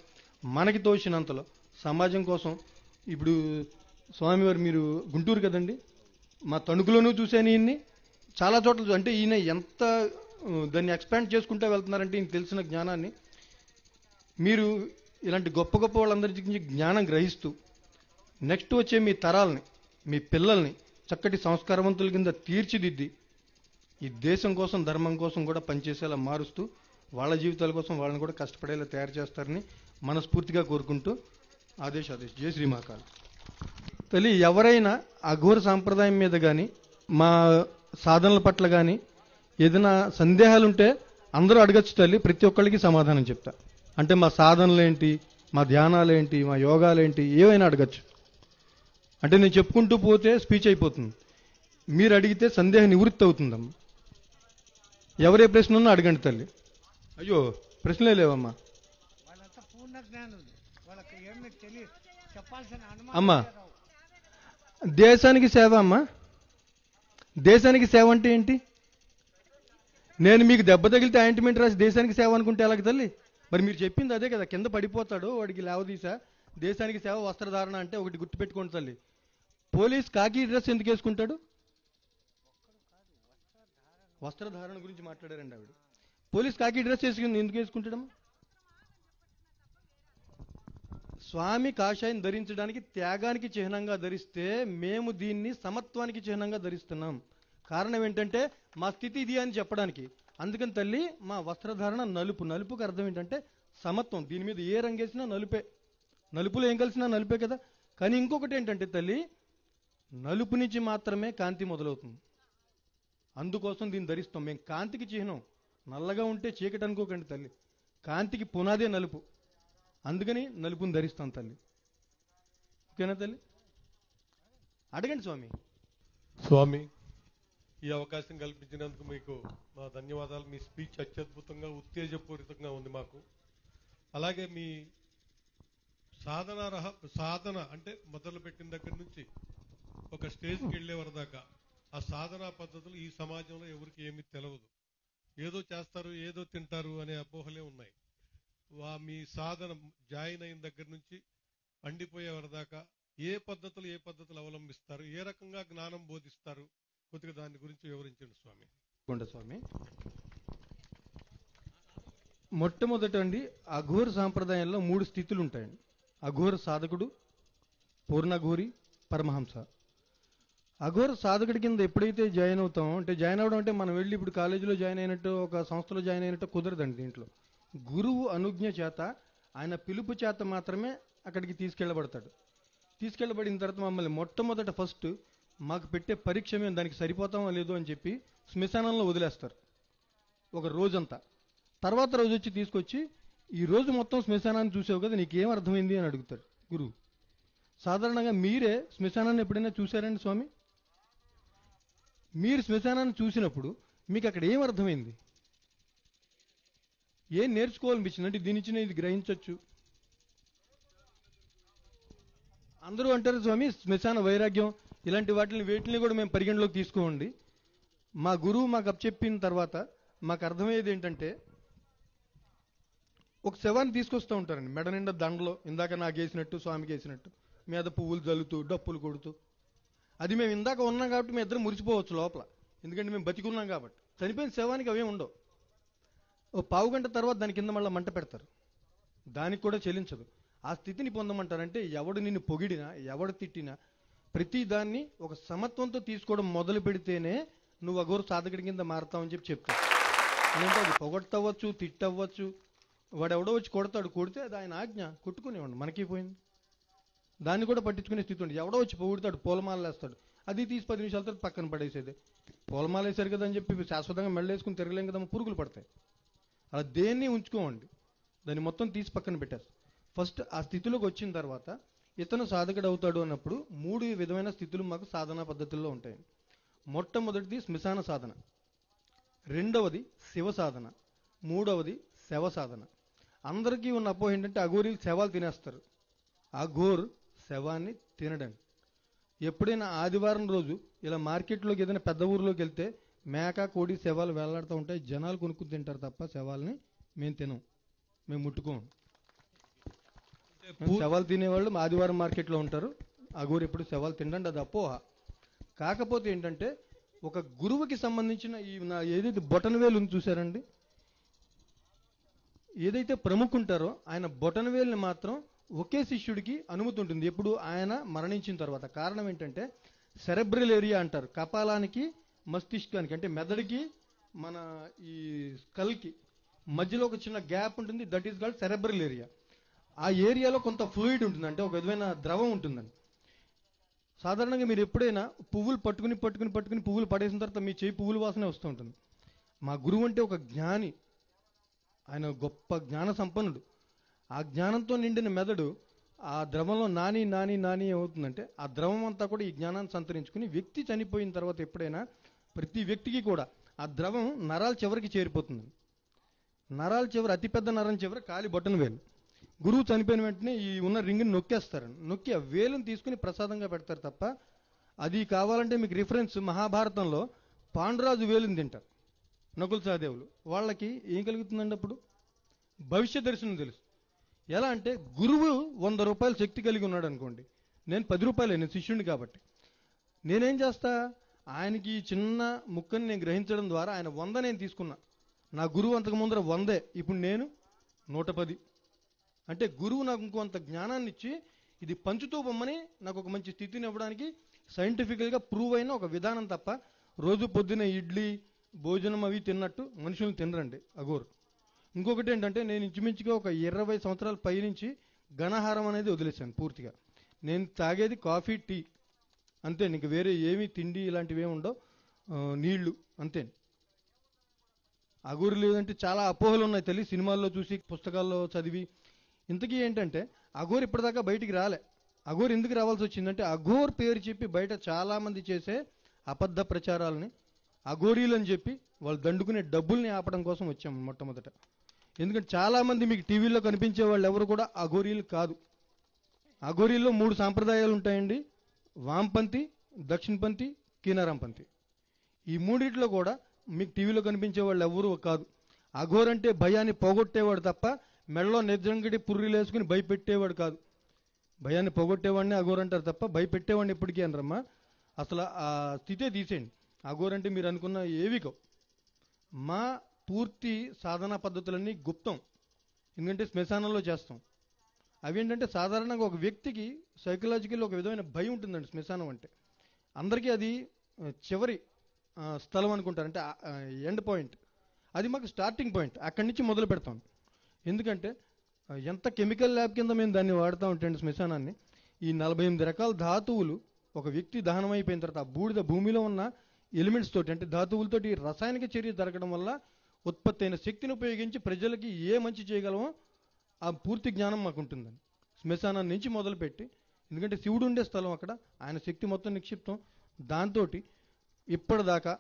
మనకి తోచినంతలో సమాజం కోసం. ఇప్పుడు స్వామివారు, మీరు గుంటూరు కదండి, మా తణుకులోనూ చూశాను ఈయన్ని, చాలా చోట్ల. అంటే ఈయన ఎంత దాన్ని ఎక్స్పాండ్ చేసుకుంటూ వెళ్తున్నారంటే ఈయన తెలిసిన జ్ఞానాన్ని మీరు ఇలాంటి గొప్ప వాళ్ళందరికీ జ్ఞానం గ్రహిస్తూ నెక్స్ట్ వచ్చే మీ తరాలని, మీ పిల్లల్ని చక్కటి సంస్కారవంతుల కింద తీర్చిదిద్ది ఈ దేశం కోసం, ధర్మం కోసం కూడా పనిచేసేలా మారుస్తూ వాళ్ళ జీవితాల కోసం వాళ్ళని కూడా కష్టపడేలా తయారు చేస్తారని మనస్ఫూర్తిగా కోరుకుంటూ ఆదేశ్. జై శ్రీ మహాకాళి. తల్లి, ఎవరైనా అఘోర సాంప్రదాయం మీద కానీ మా సాధనల పట్ల కానీ ఏదైనా సందేహాలుంటే అందరూ అడగచ్చు తల్లి, ప్రతి ఒక్కళ్ళకి సమాధానం చెప్తా. అంటే మా సాధనలేంటి, మా ధ్యానాలేంటి, మా యోగాలేంటి, ఏవైనా అడగచ్చు. అంటే నేను చెప్పుకుంటూ పోతే స్పీచ్ అయిపోతుంది. మీరు అడిగితే సందేహ నివృత్తి అవుతుందమ్మా. ఎవరే ప్రశ్న ఉన్నా అడగండి తల్లి. అయ్యో ప్రశ్నలే లేవమ్మా. వాళ్ళంతా పూర్ణ జ్ఞానులు, వాళ్ళకి ఏమి తెలియదు, చెప్పాల్సిన అమ్మా అనుమానం రావు. దేశానికి సేవ అమ్మా. దేశానికి సేవ అంటే ఏంటి? నేను మీకు దెబ్బ తగిలితే ఆయింట్మెంట్ రాసి దేశానికి సేవ అనుకుంటే ఎలాగ తల్లి? మరి మీరు చెప్పింది అదే కదా, కింద పడిపోతాడు వాడికి లేవదీసా దేశానికి సేవ వస్త్రధారణ అంటే. ఒకటి గుర్తుపెట్టుకోండి తల్లి, పోలీస్ కాకి డ్రెస్ ఎందుకు వేసుకుంటాడు? వస్త్రధారణ గురించి మాట్లాడారండి ఆవిడ. పోలీస్ కాకి డ్రెస్ వేసుకుని ఎందుకు వేసుకుంటాడమ్మా? స్వామి కాషాయం ధరించడానికి త్యాగానికి చిహ్నంగా ధరిస్తే మేము దీన్ని సమత్వానికి చిహ్నంగా ధరిస్తున్నాం. కారణం ఏంటంటే మా స్థితి ఇది అని చెప్పడానికి. అందుకని తల్లి మా వస్త్రధారణ నలుపు. నలుపుకి అర్థం ఏంటంటే సమత్వం. దీని మీద ఏ రంగేసినా నలుపే, నలుపులో ఏం కలిసినా నలుపే కదా. కానీ ఇంకొకటి ఏంటంటే తల్లి, నలుపు నుంచి మాత్రమే కాంతి మొదలవుతుంది. అందుకోసం దీన్ని ధరిస్తాం మేము. కాంతికి చిహ్నం. నల్లగా ఉంటే చీకటి అనుకోకండి తల్లి, కాంతికి పునాదే నలుపు. అందుకని నలుపుని ధరిస్తాం తల్లి. ఓకేనా తల్లి? అడగండి స్వామి. స్వామి, ఈ అవకాశం కల్పించినందుకు మీకు మా ధన్యవాదాలు. మీ స్పీచ్ అత్యద్భుతంగా ఉత్తేజపూరితంగా ఉంది మాకు. అలాగే మీ సాధన అంటే మొదలు పెట్టిన దగ్గర నుంచి ఒక స్టేజ్కి వెళ్ళే వరదాకా ఆ సాధనా పద్ధతులు ఈ సమాజంలో ఎవరికి ఏమీ తెలియదు. ఏదో చేస్తారు, ఏదో తింటారు అనే అపోహలే ఉన్నాయి. మీ సాధన జాయిన్ అయిన దగ్గర నుంచి పండిపోయే వరదాకా ఏ పద్ధతులు అవలంబిస్తారు, ఏ రకంగా జ్ఞానం బోధిస్తారు, కొద్దిగా దాని గురించి వివరించండి స్వామి. స్వామి, మొట్టమొదట అండి అఘోర సాంప్రదాయంలో 3 స్థితులు ఉంటాయండి. అఘోర సాధకుడు, పూర్ణఘోరి, పరమహంస. అఘోర సాధకుడి కింద ఎప్పుడైతే జాయిన్ అవుతామో, అంటే జాయిన్ అవ్వడం అంటే మనం వెళ్ళి ఇప్పుడు కాలేజీలో జాయిన్ అయినట్టు, ఒక సంస్థలో జాయిన్ అయినట్టు కుదరదండి. దీంట్లో గురువు అనుజ్ఞ చేత, ఆయన పిలుపు చేత మాత్రమే అక్కడికి తీసుకెళ్ళబడతాడు. తీసుకెళ్ళబడిన తర్వాత మమ్మల్ని మొట్టమొదట ఫస్ట్ మాకు పెట్టే పరీక్ష మేము దానికి సరిపోతామో లేదో అని చెప్పి శ్మశానంలో వదిలేస్తారు ఒక రోజంతా. తర్వాత రోజు వచ్చి తీసుకొచ్చి, ఈ రోజు మొత్తం శ్మశానాన్ని చూసావు కదా, నీకేం అర్థమైంది అని అడుగుతాడు గురువు. సాధారణంగా మీరే శ్మశానాన్ని ఎప్పుడైనా చూశారండి స్వామి? మీరు శ్మశానాన్ని చూసినప్పుడు మీకు అక్కడ ఏం అర్థమైంది, ఏం నేర్చుకోవాలనిపించింది? అంటే దీని నుంచి ఇది గ్రహించవచ్చు. అందరూ అంటారు స్వామి శ్మశాన వైరాగ్యం ఇలాంటి వేటిని కూడా మేము పరిగణలోకి తీసుకోండి. మా గురువు మాకు అప్పచెప్పిన తర్వాత మాకు అర్థమయ్యేది ఏంటంటే, ఒక శవాన్ని తీసుకొస్తూ ఉంటారండి మెడ నిండా దండలో, ఇందాక నాకు వేసినట్టు స్వామికి వేసినట్టు, మీద పువ్వులు జల్లుతూ డప్పులు కొడుతూ. అది మేము ఇందాక ఉన్నాం కాబట్టి మేము ఇద్దరు మురిసిపోవచ్చు లోపల, ఎందుకంటే మేము బతికున్నాం కాబట్టి. చనిపోయిన శవానికి అవే ఉండవు. ఓ పావు గంట తర్వాత దాని కింద మళ్ళీ మంట పెడతారు, దానికి కూడా చెల్లించదు. ఆ స్థితిని పొందమంటారంటే ఎవడు నిన్ను పొగిడినా, ఎవడు తిట్టినా ప్రతి దాన్ని ఒక సమత్వంతో తీసుకోవడం మొదలు పెడితేనే నువ్వు అఘోర సాధకుడి కింద మారుతావని చెప్తావు. అంటే అది పొగట్టవచ్చు, తిట్టవచ్చు, వాడెవడో వచ్చి కొడతాడు, కొడితే అది ఆయన ఆజ్ఞ, కొట్టుకునేవాడు, మనకి పోయింది. దాన్ని కూడా పట్టించుకునే స్థితి ఉంది. ఎవడో వచ్చి పొగుడతాడు, పూలమాల వేస్తాడు, అది తీసి 10 నిమిషాల తర్వాత పక్కన పడేసేదే. పూలమాల వేసారు కదా అని చెప్పి శాశ్వతంగా మెళ్ళేసుకుని తిరగలేం కదమ్మా, పురుగులు పడతాయి. అలా దేన్ని ఉంచుకోండి, దాన్ని మొత్తం తీసి పక్కన పెట్టేస్తారు. ఫస్ట్ ఆ స్థితిలోకి వచ్చిన తర్వాత ఇతను సాధకుడు అవుతాడు అన్నప్పుడు 3 విధమైన స్థితులు మాకు సాధనా పద్ధతుల్లో ఉంటాయి. మొట్టమొదటిది శ్మశాన సాధన, రెండవది శివ సాధన, మూడవది శవ సాధన. అందరికీ ఉన్న అపోహ ఏంటంటే అఘోరీలు శవాలు తినేస్తారు. అఘోర్ శవాన్ని తినడండి. ఎప్పుడైనా ఆదివారం రోజు ఇలా మార్కెట్లోకి ఏదైనా పెద్ద ఊరిలోకి వెళ్తే మేక కోడి శవాలు వేలాడుతూ ఉంటాయి, జనాలు కొనుక్కుని తింటారు తప్ప శవాల్ని మేము తినం, మేము ముట్టుకోం. శవాలు తినేవాళ్ళు ఆదివారం మార్కెట్లో ఉంటారు, అఘోరు ఎప్పుడు శవాలు తినండి, అది అపోహ. కాకపోతే ఏంటంటే ఒక గురువుకి సంబంధించిన ఈ ఏదైతే బొటనవేలు ఉంది చూసారండి, ఏదైతే ప్రముఖుంటారో ఆయన బొటనవేలుని మాత్రం ఒకే శిష్యుడికి అనుమతి ఉంటుంది ఎప్పుడు ఆయన మరణించిన తర్వాత. కారణం ఏంటంటే సెరెబ్రల్ ఏరియా అంటారు, కపాలానికి మస్తిష్కానికి అంటే మెదడుకి మన ఈ స్కల్కి మధ్యలో ఒక చిన్న గ్యాప్ ఉంటుంది, that is called cerebral area. ఆ ఏరియాలో కొంత ఫ్లూయిడ్ ఉంటుంది, అంటే ఒక విధమైన ద్రవం ఉంటుందండి. సాధారణంగా మీరు ఎప్పుడైనా పువ్వులు పట్టుకుని పువ్వులు పడేసిన తర్వాత మీ చేయి పువ్వుల వాసనే వస్తూ ఉంటుంది. మా గురువు అంటే ఒక జ్ఞాని, ఆయన గొప్ప జ్ఞాన సంపన్నుడు. ఆ జ్ఞానంతో నిండిన మెదడు ఆ ద్రవంలో నాని నాని నాని ఏమవుతుందంటే ఆ ద్రవం అంతా కూడా ఈ జ్ఞానాన్ని సంతరించుకుని వ్యక్తి చనిపోయిన తర్వాత ఎప్పుడైనా ప్రతి వ్యక్తికి కూడా ఆ ద్రవం నరాల చివరికి చేరిపోతుంది. నరాల చివరి అతిపెద్ద నరం చివరి కాలి బొట్టన వేలు. గురువు చనిపోయిన వెంటనే ఈ ఉన్న రింగ్ని నొక్కేస్తారు. నొక్కి ఆ వేలుని తీసుకుని ప్రసాదంగా పెడతారు తప్ప, అది కావాలంటే మీకు రిఫరెన్స్ మహాభారతంలో పాండురాజు వేలుని తింటారు నకుల సహదేవులు. వాళ్ళకి ఏం కలుగుతుందండి అప్పుడు? భవిష్య దర్శనం తెలుసు. ఎలా అంటే గురువు 100 రూపాయల శక్తి కలిగి ఉన్నాడు అనుకోండి, నేను 10 రూపాయలే, నేను శిష్యుడిని కాబట్టి నేనేం చేస్తా, ఆయనకి ఈ చిన్న ముక్కని నేను గ్రహించడం ద్వారా ఆయన 100 నేను తీసుకున్నా. నా గురువు అంతకు ముందర 100, ఇప్పుడు నేను 110. అంటే గురువు నాకు ఇంకొంత జ్ఞానాన్ని ఇచ్చి ఇది పంచుతూ బొమ్మని నాకు ఒక మంచి స్థితిని ఇవ్వడానికి సైంటిఫికల్గా ప్రూవ్ అయిన ఒక విధానం తప్ప, రోజు పొద్దున్న ఇడ్లీ భోజనం అవి తిన్నట్టు మనుషులను తినరండి అఘోర్. ఇంకొకటి ఏంటంటే, నేను ఇంచుమించుగా ఒక 20 సంవత్సరాల పైనుంచి ఘనాహారం అనేది వదిలేశాను పూర్తిగా. నేను తాగేది కాఫీ, టీ అంతే. నీకు వేరే ఏమీ తిండి ఇలాంటివి ఏమి ఉండవు, నీళ్లు అంతే. అఘోర్ లేదంటే చాలా అపోహలు ఉన్నాయి తల్లి, సినిమాల్లో చూసి పుస్తకాల్లో చదివి. ఇంతకీ ఏంటంటే అఘోర్ ఇప్పటిదాకా బయటికి రాలే. అఘోర్ ఎందుకు రావాల్సి వచ్చిందంటే, అఘోర్ పేరు చెప్పి బయట చాలామంది చేసే అబద్ధ ప్రచారాలని అఘోరీలు అని చెప్పి వాళ్ళు దండుకునే డబ్బుల్ని ఆపడం కోసం వచ్చాము మొట్టమొదట. ఎందుకంటే చాలామంది మీకు టీవీలో కనిపించే వాళ్ళు ఎవరు కూడా అఘోరీలు కాదు. అఘోరీల్లో 3 సాంప్రదాయాలు ఉంటాయండి: వామపంథీ, దక్షిణపంథీ, కీనారాంపంథీ. ఈ మూడిట్లో కూడా మీకు టీవీలో కనిపించే వాళ్ళు ఎవరు కాదు. అఘోర్ అంటే భయాన్ని పోగొట్టేవాడు తప్ప మెడలో నిర్జంగడి పుర్రీలు వేసుకుని భయపెట్టేవాడు కాదు. భయాన్ని పోగొట్టేవాడిని అఘోర్ అంటారు తప్ప భయపెట్టేవాడిని ఎప్పటికీ అనరమ్మా. అసలు ఆ స్థితే తీసేయండి. అఘోర్ అంటే మీరు అనుకున్న ఏవి కావు. మా పూర్తి సాధనా పద్ధతులన్నీ గుప్తం, ఎందుకంటే శ్మశానంలో చేస్తాం. అవేంటంటే సాధారణంగా ఒక వ్యక్తికి సైకలాజికల్ ఒక విధమైన భయం ఉంటుందండి శ్మశానం అంటే. అందరికీ అది చివరి స్థలం అనుకుంటారు, అంటే ఎండ్ పాయింట్. అది మాకు స్టార్టింగ్ పాయింట్, అక్కడి నుంచి మొదలు పెడతాం. ఎందుకంటే ఎంత కెమికల్ ల్యాబ్ కింద మేము దాన్ని వాడుతూ ఉంటాం శ్మశానాన్ని. ఈ 48 రకాల ధాతువులు ఒక వ్యక్తి దహనం అయిపోయిన తర్వాత ఆ బూడిద భూమిలో ఉన్న ఎలిమెంట్స్ తోటి, అంటే ధాతువులతోటి రసాయనిక చర్య జరగడం వల్ల ఉత్పత్తి అయిన శక్తిని ఉపయోగించి ప్రజలకి ఏ మంచి చేయగలమో ఆ పూర్తి జ్ఞానం మాకు ఉంటుందండి శ్మశానం నుంచి మొదలుపెట్టి. ఎందుకంటే శివుడు ఉండే స్థలం అక్కడ, ఆయన శక్తి మొత్తం నిక్షిప్తం. దాంతో ఇప్పటిదాకా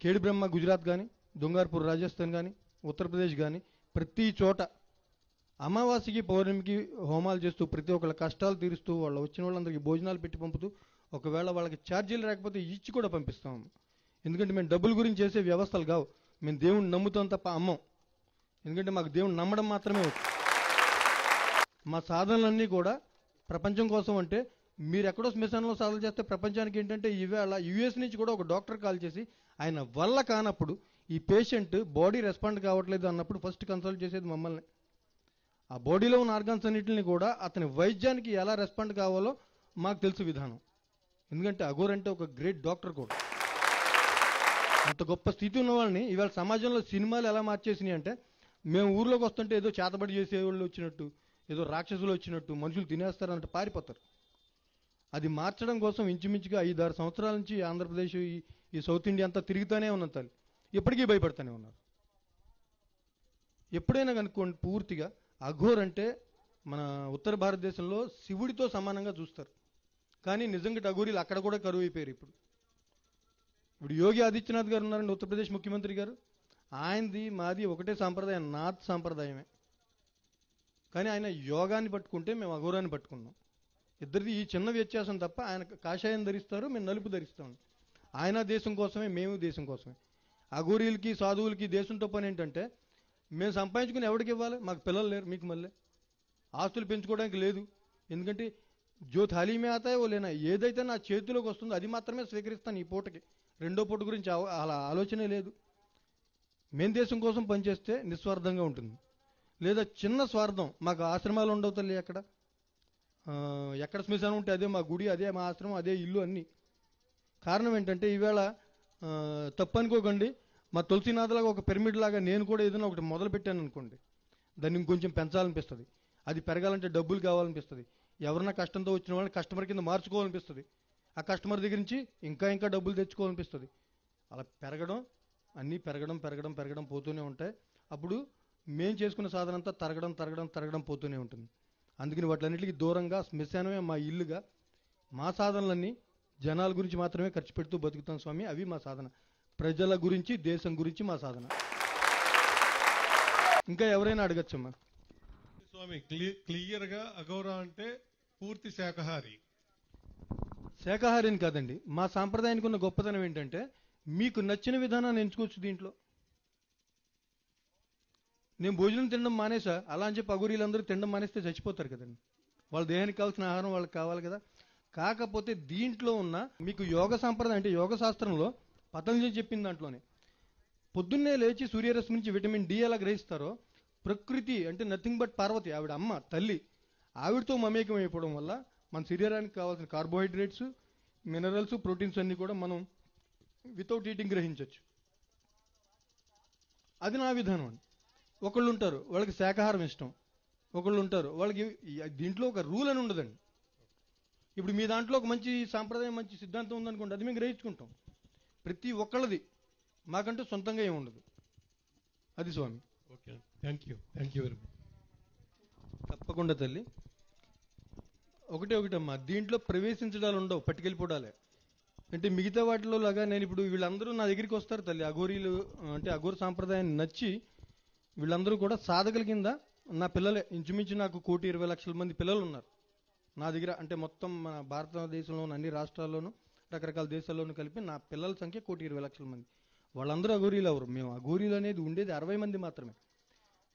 కేడి బ్రహ్మ గుజరాత్ కానీ, దుంగార్పూర్ రాజస్థాన్ కానీ, ఉత్తరప్రదేశ్ కానీ ప్రతి చోట అమావాస్యకి పౌర్ణమికి హోమాలు చేస్తూ ప్రతి ఒక్కళ్ళ కష్టాలు తీరుస్తూ వాళ్ళు వచ్చిన వాళ్ళందరికీ భోజనాలు పెట్టి పంపుతూ, ఒకవేళ వాళ్ళకి ఛార్జీలు రాకపోతే ఇచ్చి కూడా పంపిస్తాము. ఎందుకంటే మేము డబ్బుల గురించి చేసే వ్యవస్థలు కావు, మేము దేవుణ్ణి నమ్ముతాం తప్ప అమ్మం. ఎందుకంటే మాకు దేవుణ్ణి నమ్మడం మాత్రమే వచ్చు. మా సాధనలన్నీ కూడా ప్రపంచం కోసం. అంటే మీరు ఎక్కడో శ్మశానంలో సాధన చేస్తే ప్రపంచానికి ఏంటంటే, ఈవేళ యూఎస్ నుంచి కూడా ఒక డాక్టర్ కాల్ చేసి ఆయన వల్ల కానప్పుడు, ఈ పేషెంట్ బాడీ రెస్పాండ్ కావట్లేదు అన్నప్పుడు ఫస్ట్ కన్సల్ట్ చేసేది మమ్మల్ని. ఆ బాడీలో ఉన్న ఆర్గాన్స్ అన్నింటిని కూడా అతని వైద్యానికి ఎలా రెస్పాండ్ కావాలో మాకు తెలుసు విధానం. ఎందుకంటే అఘోర్ అంటే ఒక గ్రేట్ డాక్టర్ కూడా. అంత గొప్ప స్థితి ఉన్న వాళ్ళని ఇవాళ సమాజంలో సినిమాలు ఎలా మార్చేసినాయి అంటే, మేము ఊర్లోకి వస్తుంటే ఏదో చేతబడి చేసేవాళ్ళు వచ్చినట్టు, ఏదో రాక్షసులు వచ్చినట్టు, మనుషులు తినేస్తారంటే పారిపోతారు. అది మార్చడం కోసం ఇంచుమించుగా 5-6 సంవత్సరాల నుంచి ఆంధ్రప్రదేశ్, ఈ సౌత్ ఇండియా అంతా తిరుగుతూనే ఉన్నాం తల్లి. ఎప్పటికీ భయపడుతూనే ఉన్నారు. ఎప్పుడైనా కనుక్కోండి, పూర్తిగా అఘోర్ అంటే మన ఉత్తర భారతదేశంలో శివుడితో సమానంగా చూస్తారు. కానీ నిజంగా అఘోరీలు అక్కడ కూడా కరువు అయిపోయారు. ఇప్పుడు యోగి ఆదిత్యనాథ్ గారు ఉన్నారండి, ఉత్తరప్రదేశ్ ముఖ్యమంత్రి గారు. ఆయనది మాది ఒకటే సాంప్రదాయం, నాథ్ సాంప్రదాయమే. కానీ ఆయన యోగాన్ని పట్టుకుంటే మేము అఘోరాన్ని పట్టుకున్నాం. ఇద్దరిది ఈ చిన్న వ్యత్యాసం తప్ప. ఆయన కాషాయం ధరిస్తారు, మేము నలుపు ధరిస్తాం. ఆయన దేశం కోసమే, మేము దేశం కోసమే. అఘోరీలకి సాధువులకి దేశంతో పని ఏంటంటే, మేము సంపాదించుకుని ఎవరికి ఇవ్వాలి? మాకు పిల్లలు లేరు, మీకు మళ్ళీ ఆస్తులు పెంచుకోవడానికి లేదు. ఎందుకంటే జో థాలీమే ఆతాయో లేనా, ఏదైతే నా చేతిలోకి వస్తుందో అది మాత్రమే స్వీకరిస్తాను ఈ పూటకి. రెండో పూట గురించి అలా ఆలోచనే లేదు. మేము దేశం కోసం పనిచేస్తే నిస్వార్థంగా ఉంటుంది. లేదా చిన్న స్వార్థం, మాకు ఆశ్రమాలు ఉండవు తల్లి. ఎక్కడ శ్మశానం ఉంటే అదే మా గుడి, అదే మా ఆశ్రమం, అదే ఇల్లు అన్నీ. కారణం ఏంటంటే, ఈవేళ తప్పు అనుకోకండి, మా తులసినాథలాగా ఒక పిరమిడ్ లాగా నేను కూడా ఏదైనా ఒకటి మొదలు పెట్టాను అనుకోండి, దాన్ని ఇంకొంచెం పెంచాలనిపిస్తుంది. అది పెరగాలంటే డబ్బులు కావాలనిపిస్తుంది. ఎవరన్నా కష్టంతో వచ్చిన వాళ్ళని కస్టమర్ కింద మార్చుకోవాలనిపిస్తుంది. ఆ కస్టమర్ దగ్గర నుంచి ఇంకా ఇంకా డబ్బులు తెచ్చుకోవాలనిపిస్తుంది. అలా పెరగడం, అన్నీ పెరగడం పెరగడం పెరగడం పోతూనే ఉంటాయి. అప్పుడు మేం చేసుకున్న సాధన అంతా తరగడం పోతూనే ఉంటుంది. అందుకని వాటిలన్నిటికీ దూరంగా శ్మశానమే మా ఇల్లుగా మా సాధనలన్నీ జనాల గురించి మాత్రమే ఖర్చు పెడుతూ బతుకుతాం స్వామి. అవి మా సాధన. ప్రజల గురించి, దేశం గురించి మా సాధన. ఇంకా ఎవరైనా అడగచ్చమ్మా. స్వామి క్లియర్ గా అఘోరా అంటే పూర్తి శాకాహారి. శాకాహారి అని కాదండి. మా సాంప్రదాయానికి ఉన్న గొప్పతనం ఏంటంటే మీకు నచ్చిన విధానాన్ని ఎంచుకోవచ్చు. దీంట్లో నేను భోజనం తినడం మానేసా అలా అని చెప్పి అఘోరీలందరూ తినడం మానేస్తే చచ్చిపోతారు కదండి. వాళ్ళ దేహానికి కావాల్సిన ఆహారం వాళ్ళకి కావాలి కదా. కాకపోతే దీంట్లో ఉన్న మీకు యోగ సాంప్రదాయం అంటే యోగ శాస్త్రంలో పతంజలి చెప్పిన దాంట్లోనే పొద్దున్నే లేచి సూర్యరశ్మి నుంచి విటమిన్ డి ఎలా గ్రహిస్తారో ప్రకృతి అంటే నథింగ్ బట్ పార్వతి, ఆవిడ అమ్మ తల్లి, ఆవిడతో మమేకం అయిపోవడం వల్ల మన శరీరానికి కావాల్సిన కార్బోహైడ్రేట్స్, మినరల్స్, ప్రోటీన్స్ అన్ని కూడా మనం వితౌట్ ఈటింగ్ గ్రహించవచ్చు. అది నా విధానం అండి. ఒకళ్ళు ఉంటారు వాళ్ళకి శాకాహారం ఇష్టం, ఒకళ్ళు ఉంటారు వాళ్ళకి దీంట్లో ఒక రూల్ అని ఉండదండి. ఇప్పుడు మీ దాంట్లో ఒక మంచి సాంప్రదాయం, మంచి సిద్ధాంతం ఉందనుకోండి, అది మేము గ్రహించుకుంటాం. ప్రతి ఒక్కళ్ళది, మాకంటూ సొంతంగా ఏమి ఉండదు. అది స్వామి. Okay, thank you very much. తప్పకుండా తల్లి. ఒకటమ్మా, దీంట్లో ప్రవేశించడాలు ఉండవు, పట్టుకెళ్ళిపోవడాలే. అంటే మిగతా వాటిలో లాగా నేను ఇప్పుడు వీళ్ళందరూ నా దగ్గరికి వస్తారు తల్లి. అఘోరీలు అంటే అఘోర సాంప్రదాయాన్ని నచ్చి వీళ్ళందరూ కూడా సాధకుల కింద నా పిల్లలే. ఇంచుమించు నాకు 1,20,00,000 మంది పిల్లలు ఉన్నారు నా దగ్గర. అంటే మొత్తం మన భారతదేశంలోని అన్ని రాష్ట్రాల్లోనూ రకరకాల దేశాల్లోనూ కలిపి నా పిల్లల సంఖ్య 1,20,00,000 మంది. వాళ్ళందరూ అఘోరీలు ఎవరు? మేము అఘోరీలు అనేది ఉండేది 60 మంది మాత్రమే.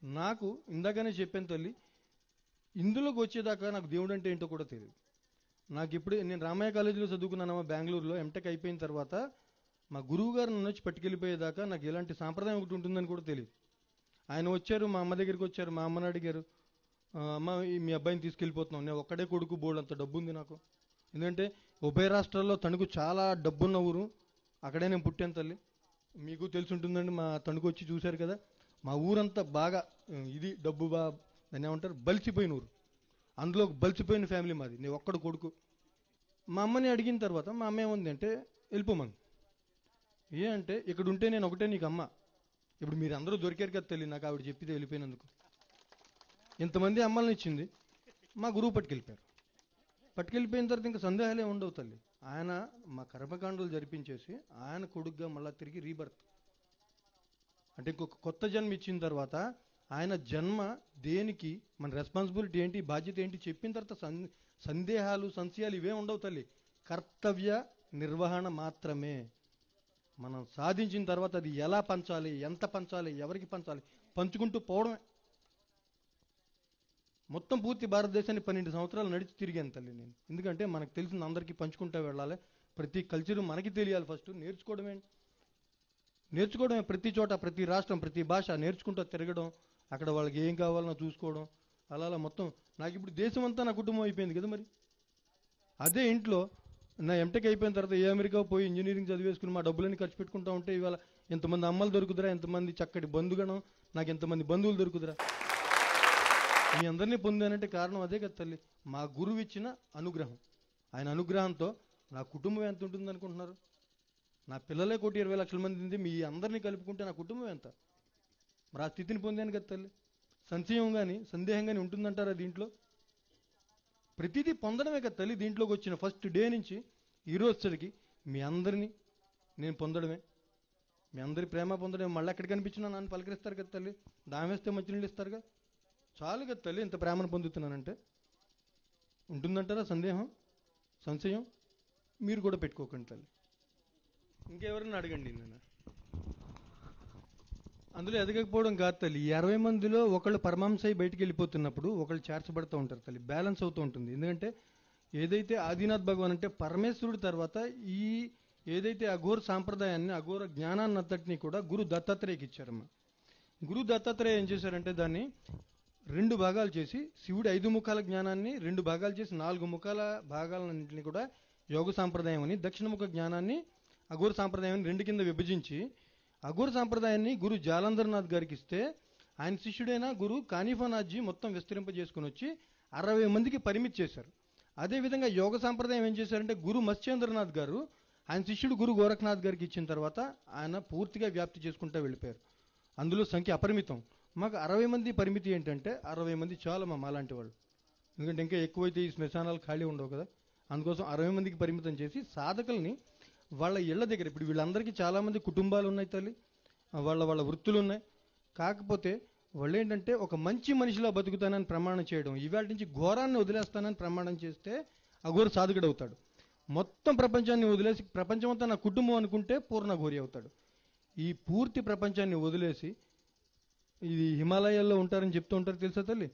నాకు ఇందాకనే చెప్పాను తల్లి, ఇందులోకి వచ్చేదాకా నాకు దేవుడు అంటే ఏంటో కూడా తెలియదు. నాకు ఇప్పుడు నేను రామయ్య కాలేజీలో చదువుకున్నానమ్మా బెంగళూరులో. ఎంటెక్ అయిపోయిన తర్వాత మా గురువు గారు నన్ను వచ్చి పట్టుకెళ్ళిపోయేదాకా నాకు ఎలాంటి సాంప్రదాయం ఒకటి ఉంటుందని కూడా తెలియదు. ఆయన వచ్చారు, మా అమ్మ దగ్గరికి వచ్చారు, మా అమ్మని అడిగారు, అమ్మ మీ అబ్బాయిని తీసుకెళ్ళిపోతున్నాం. నేను ఒక్కడే కొడుకు, బోర్డు అంత డబ్బు ఉంది నాకు. ఎందుకంటే ఉభయ రాష్ట్రాల్లో తణుకు చాలా డబ్బున్న ఊరు, అక్కడే నేను పుట్టాను తల్లి. మీకు తెలిసి ఉంటుందండి, మా తణుకు వచ్చి చూశారు కదా. మా ఊరంతా బాగా ఇది డబ్బు దాన్ని ఏమంటారు, బలిసిపోయిన ఊరు. అందులో బలిసిపోయిన ఫ్యామిలీ మాది. నేను ఒక్కడు కొడుకు. మా అమ్మని అడిగిన తర్వాత మా అమ్మ ఏముంది అంటే వెళ్ళిపోమంది. ఏ అంటే ఇక్కడ ఉంటే నేను ఒకటే నీకు అమ్మ. ఇప్పుడు మీరు అందరూ దొరికారు కదా తల్లి, నాకు ఆవిడ చెప్పితే వెళ్ళిపోయినందుకు. ఇంతమంది అమ్మల్ని ఇచ్చింది, మా గురువు పట్టుకెళ్ళిపోయారు. పట్టుకెళ్ళిపోయిన తర్వాత ఇంకా సందేహాలే ఉండవు తల్లి. ఆయన మా కర్మకాండలు జరిపించేసి ఆయన కొడుకుగా మళ్ళీ తిరిగి రీబర్త్ అంటే ఇంకొక కొత్త జన్మ ఇచ్చిన తర్వాత ఆయన జన్మ దేనికి, మన రెస్పాన్సిబిలిటీ ఏంటి, బాధ్యత ఏంటి చెప్పిన తర్వాత సందేహాలు సంశయాలు ఇవే ఉండవు తల్లి. కర్తవ్య నిర్వహణ మాత్రమే. మనం సాధించిన తర్వాత అది ఎలా పంచాలి, ఎంత పంచాలి, ఎవరికి పంచాలి, పంచుకుంటూ పోవడమే. మొత్తం పూర్తి భారతదేశాన్ని 12 సంవత్సరాలు నడిచి తిరిగాను తల్లి నేను. ఎందుకంటే మనకు తెలిసిన అందరికీ పంచుకుంటూ వెళ్ళాలి. ప్రతి కల్చరు మనకి తెలియాలి. ఫస్ట్ నేర్చుకోవడమే. ప్రతి చోట, ప్రతి రాష్ట్రం, ప్రతి భాష నేర్చుకుంటూ తిరగడం, అక్కడ వాళ్ళకి ఏం కావాలనో చూసుకోవడం, అలా మొత్తం. నాకు ఇప్పుడు దేశం అంతా నా కుటుంబం అయిపోయింది కదా. మరి అదే ఇంట్లో నా ఎంటెక్ అయిపోయిన తర్వాత ఏ అమెరికా పోయి ఇంజనీరింగ్ చదివేసుకుని మా డబ్బులన్నీ ఖర్చు పెట్టుకుంటా ఉంటే ఇవాళ ఎంతమంది అమ్మలు దొరుకుతురా, ఎంతమంది చక్కటి బంధుగణం, నాకు ఎంతమంది బంధువులు దొరుకుతురా. మీ అందరినీ పొందానంటే కారణం అదే కదా తల్లి, మా గురువు ఇచ్చిన అనుగ్రహం. ఆయన అనుగ్రహంతో నా కుటుంబం ఎంత ఉంటుంది అనుకుంటున్నారు? నా పిల్లలే 1,20,00,000 మంది ఉంది, మీ అందరినీ కలుపుకుంటే నా కుటుంబం ఎంత? మరి ఆ స్థితిని పొందాను కదా తల్లి. సంశయం కానీ సందేహం కానీ ఉంటుందంటారా దీంట్లో? ప్రతిదీ పొందడమే కదా తల్లి. దీంట్లోకి వచ్చిన ఫస్ట్ డే నుంచి ఈరోజు సరికి మీ అందరినీ నేను పొందడమే, మీ అందరి ప్రేమ పొందడమే. మళ్ళీ ఎక్కడ కనిపించినా నన్ను పలకరిస్తారు కదా తల్లి, దామేస్తే మంచినీళ్ళు ఇస్తారుగా, చాలు కదా తల్లి. ఇంత ప్రేమను పొందుతున్నానంటే ఉంటుందంటారా సందేహం సంశయం? మీరు కూడా పెట్టుకోకండి తల్లి. ఇంకెవరన్నా అడగండి. నేను అందులో ఎదగకపోవడం కాదు తల్లి. ఈ 60 మందిలో ఒకళ్ళు పరమాంశ అయి బయటికి వెళ్ళిపోతున్నప్పుడు ఒకళ్ళు చేర్చబడుతూ ఉంటారు తల్లి. బ్యాలెన్స్ అవుతూ ఉంటుంది. ఎందుకంటే ఏదైతే ఆదినాథ్ భగవాన్ అంటే పరమేశ్వరుడు తర్వాత ఈ ఏదైతే అఘోర సాంప్రదాయాన్ని, అఘోర జ్ఞానాన్ని అంతటినీ కూడా గురు దత్తాత్రేయకి ఇచ్చారమ్మా. గురు దత్తాత్రేయ ఏం చేశారంటే దాన్ని 2 భాగాలు చేసి, శివుడి 5 ముఖాల జ్ఞానాన్ని 2 భాగాలు చేసి 4 ముఖాల భాగాలన్నింటినీ కూడా యోగ సాంప్రదాయం అని, దక్షిణముఖ జ్ఞానాన్ని అఘోర సాంప్రదాయాన్ని 2 కింద విభజించి అఘోర సాంప్రదాయాన్ని గురు జాలంధర్నాథ్ గారికి ఇస్తే ఆయన శిష్యుడైన గురు కానిఫానాథ్జీ మొత్తం విస్తరింపజేసుకుని వచ్చి 60 మందికి పరిమితి చేశారు. అదేవిధంగా యోగ సాంప్రదాయం ఏం చేశారంటే గురు మత్స్యేంద్రనాథ్ గారు ఆయన శిష్యుడు గురు గోరఖనాథ్ గారికి ఇచ్చిన తర్వాత ఆయన పూర్తిగా వ్యాప్తి చేసుకుంటూ వెళ్ళిపోయారు. అందులో సంఖ్య అపరిమితం. మాకు 60 మంది పరిమితి ఏంటంటే 60 మంది చాలు మాలాంటి వాళ్ళు. ఎందుకంటే ఇంకా ఎక్కువైతే ఈ శ్మశానాలు ఖాళీ ఉండవు కదా, అందుకోసం 60 మందికి పరిమితం చేసి సాధకుల్ని వాళ్ళ ఇళ్ల దగ్గర, ఇప్పుడు వీళ్ళందరికీ చాలామంది కుటుంబాలు ఉన్నాయి తల్లి, వాళ్ళ వాళ్ళ వృత్తులు ఉన్నాయి. కాకపోతే వాళ్ళు ఏంటంటే ఒక మంచి మనిషిలో బతుకుతానని ప్రమాణం చేయడం, ఇవాళ నుంచి ఘోరాన్ని వదిలేస్తానని ప్రమాణం చేస్తే అఘోర సాధకుడు అవుతాడు. మొత్తం ప్రపంచాన్ని వదిలేసి ప్రపంచమంతా నా కుటుంబం అనుకుంటే పూర్ణ ఘోరి అవుతాడు. ఈ పూర్తి ప్రపంచాన్ని వదిలేసి ఇది హిమాలయాల్లో ఉంటారని చెప్తూ ఉంటారు తెలుసా తల్లి,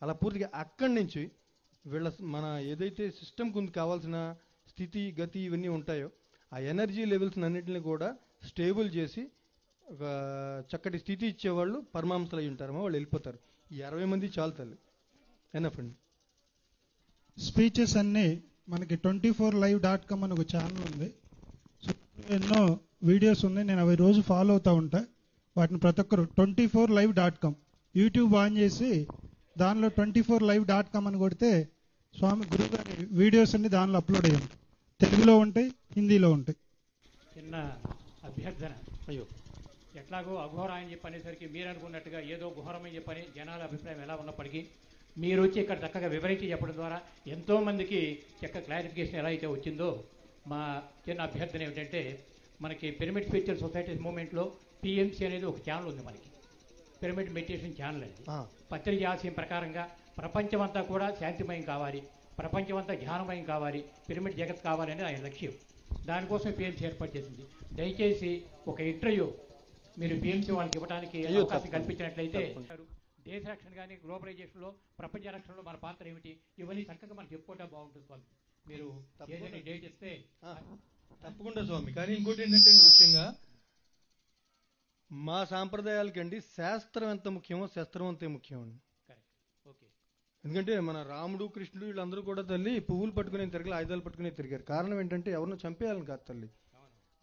అలా పూర్తిగా అక్కడి నుంచి వీళ్ళ మన ఏదైతే సిస్టమ్కి కావాల్సిన స్థితి గతి ఇవన్నీ ఉంటాయో ఆ ఎనర్జీ లెవెల్స్ అన్నింటిని కూడా స్టేబుల్ చేసి ఒక చక్కటి స్థితి ఇచ్చేవాళ్ళు పరమాంసలు అయి ఉంటారమ్మా, వాళ్ళు వెళ్ళిపోతారు. ఈ 60 మంది చాలు తల్లి, ఎనఫ్ అండి. స్పీచెస్ అన్నీ మనకి 24live.com అని ఒక ఛానల్ ఉంది. సో ఎన్నో వీడియోస్ ఉన్నాయి, నేను అవి రోజు ఫాలో అవుతూ ఉంటా. వాటిని ప్రతి ఒక్కరు 24live.com యూట్యూబ్ ఆన్ చేసి దానిలో 24live.com అని కొడితే స్వామి గురువు గారి వీడియోస్ అన్ని దానిలో అప్లోడ్ అయ్యాయి. తెలుగులో ఉంటాయి, హిందీలో ఉంటాయి. చిన్న అభ్యర్థన, అయ్యో ఎట్లాగో అఘోర అని చెప్పి అనేసరికి మీరు అనుకున్నట్టుగా ఏదో ఘోరమని చెప్పని జనాల అభిప్రాయం ఎలా ఉన్నప్పటికీ మీరు వచ్చి ఇక్కడ చక్కగా వివరించి చెప్పడం ద్వారా ఎంతోమందికి చక్కగా క్లారిఫికేషన్ ఎలా అయితే వచ్చిందో, మా చిన్న అభ్యర్థన ఏమిటంటే మనకి పిరమిడ్ స్పిరిచువల్ సొసైటీస్ మూవ్మెంట్లో పిఎంసి అనేది ఒక ఛానల్ ఉంది మనకి, పిరమిడ్ మెడిటేషన్ ఛానల్ అండి. పత్రిక ఆశయం ప్రకారంగా ప్రపంచమంతా కూడా శాంతిమయం కావాలి, ప్రపంచమంతా ధ్యానమయం కావాలి, పిరమిడ్ జగత్ కావాలి అనేది ఆయన లక్ష్యం. దానికోసం పిఎంసి ఏర్పాటు చేసింది. దయచేసి ఒక ఇంటర్వ్యూ మీరు పిఎంసి వాళ్ళకి ఇవ్వడానికి అవకాశం కల్పించినట్లయితే దేశ రక్షణ కానీ గ్లోబలైజేషన్లో ప్రపంచ రక్షణలో మన పాత్ర ఏమిటి ఇవన్నీ చక్కగా మనం చెప్పుకోవడం బాగుంటుంది స్వామి. మీరు ఏదైనా డేట్ ఇస్తే తప్పకుండా స్వామి. కానీ ఇంకోటి ఏంటంటే ముఖ్యంగా మా సాంప్రదాయాలకండి శాస్త్రం ఎంత ముఖ్యమో శస్త్రం అంతే ముఖ్యం అండి. ఎందుకంటే మన రాముడు కృష్ణుడు వీళ్ళందరూ కూడా తల్లి పువ్వులు పట్టుకునే తిరగలు, ఆయుధాలు పట్టుకునే తిరిగారు. కారణం ఏంటంటే ఎవరినో చంపేయాలని కాదు తల్లి,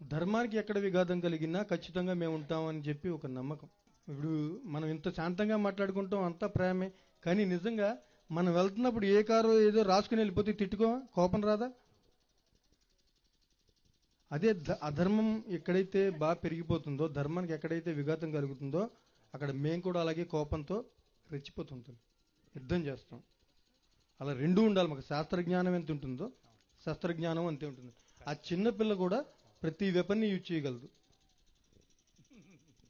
ధర్మానికి ఎక్కడ విఘాతం కలిగినా ఖచ్చితంగా మేము ఉంటామని చెప్పి ఒక నమ్మకం. ఇప్పుడు మనం ఇంత శాంతంగా మాట్లాడుకుంటాం, అంతా ప్రేమే, కానీ నిజంగా మనం వెళ్తున్నప్పుడు ఏ కారు ఏదో రాసుకుని వెళ్ళిపోతే తిట్టుకోమా, కోపం రాదా? అదే అధర్మం ఎక్కడైతే బాగా పెరిగిపోతుందో, ధర్మానికి ఎక్కడైతే విఘాతం కలుగుతుందో అక్కడ మేము కూడా అలాగే కోపంతో రెచ్చిపోతుంటాం, యుద్ధం చేస్తాం. అలా రెండూ ఉండాలి. మాకు శాస్త్రజ్ఞానం ఎంత ఉంటుందో శస్త్రజ్ఞానం అంతే ఉంటుంది. ఆ చిన్నపిల్ల కూడా ప్రతి వెపన్ని యూజ్ చేయగలదు,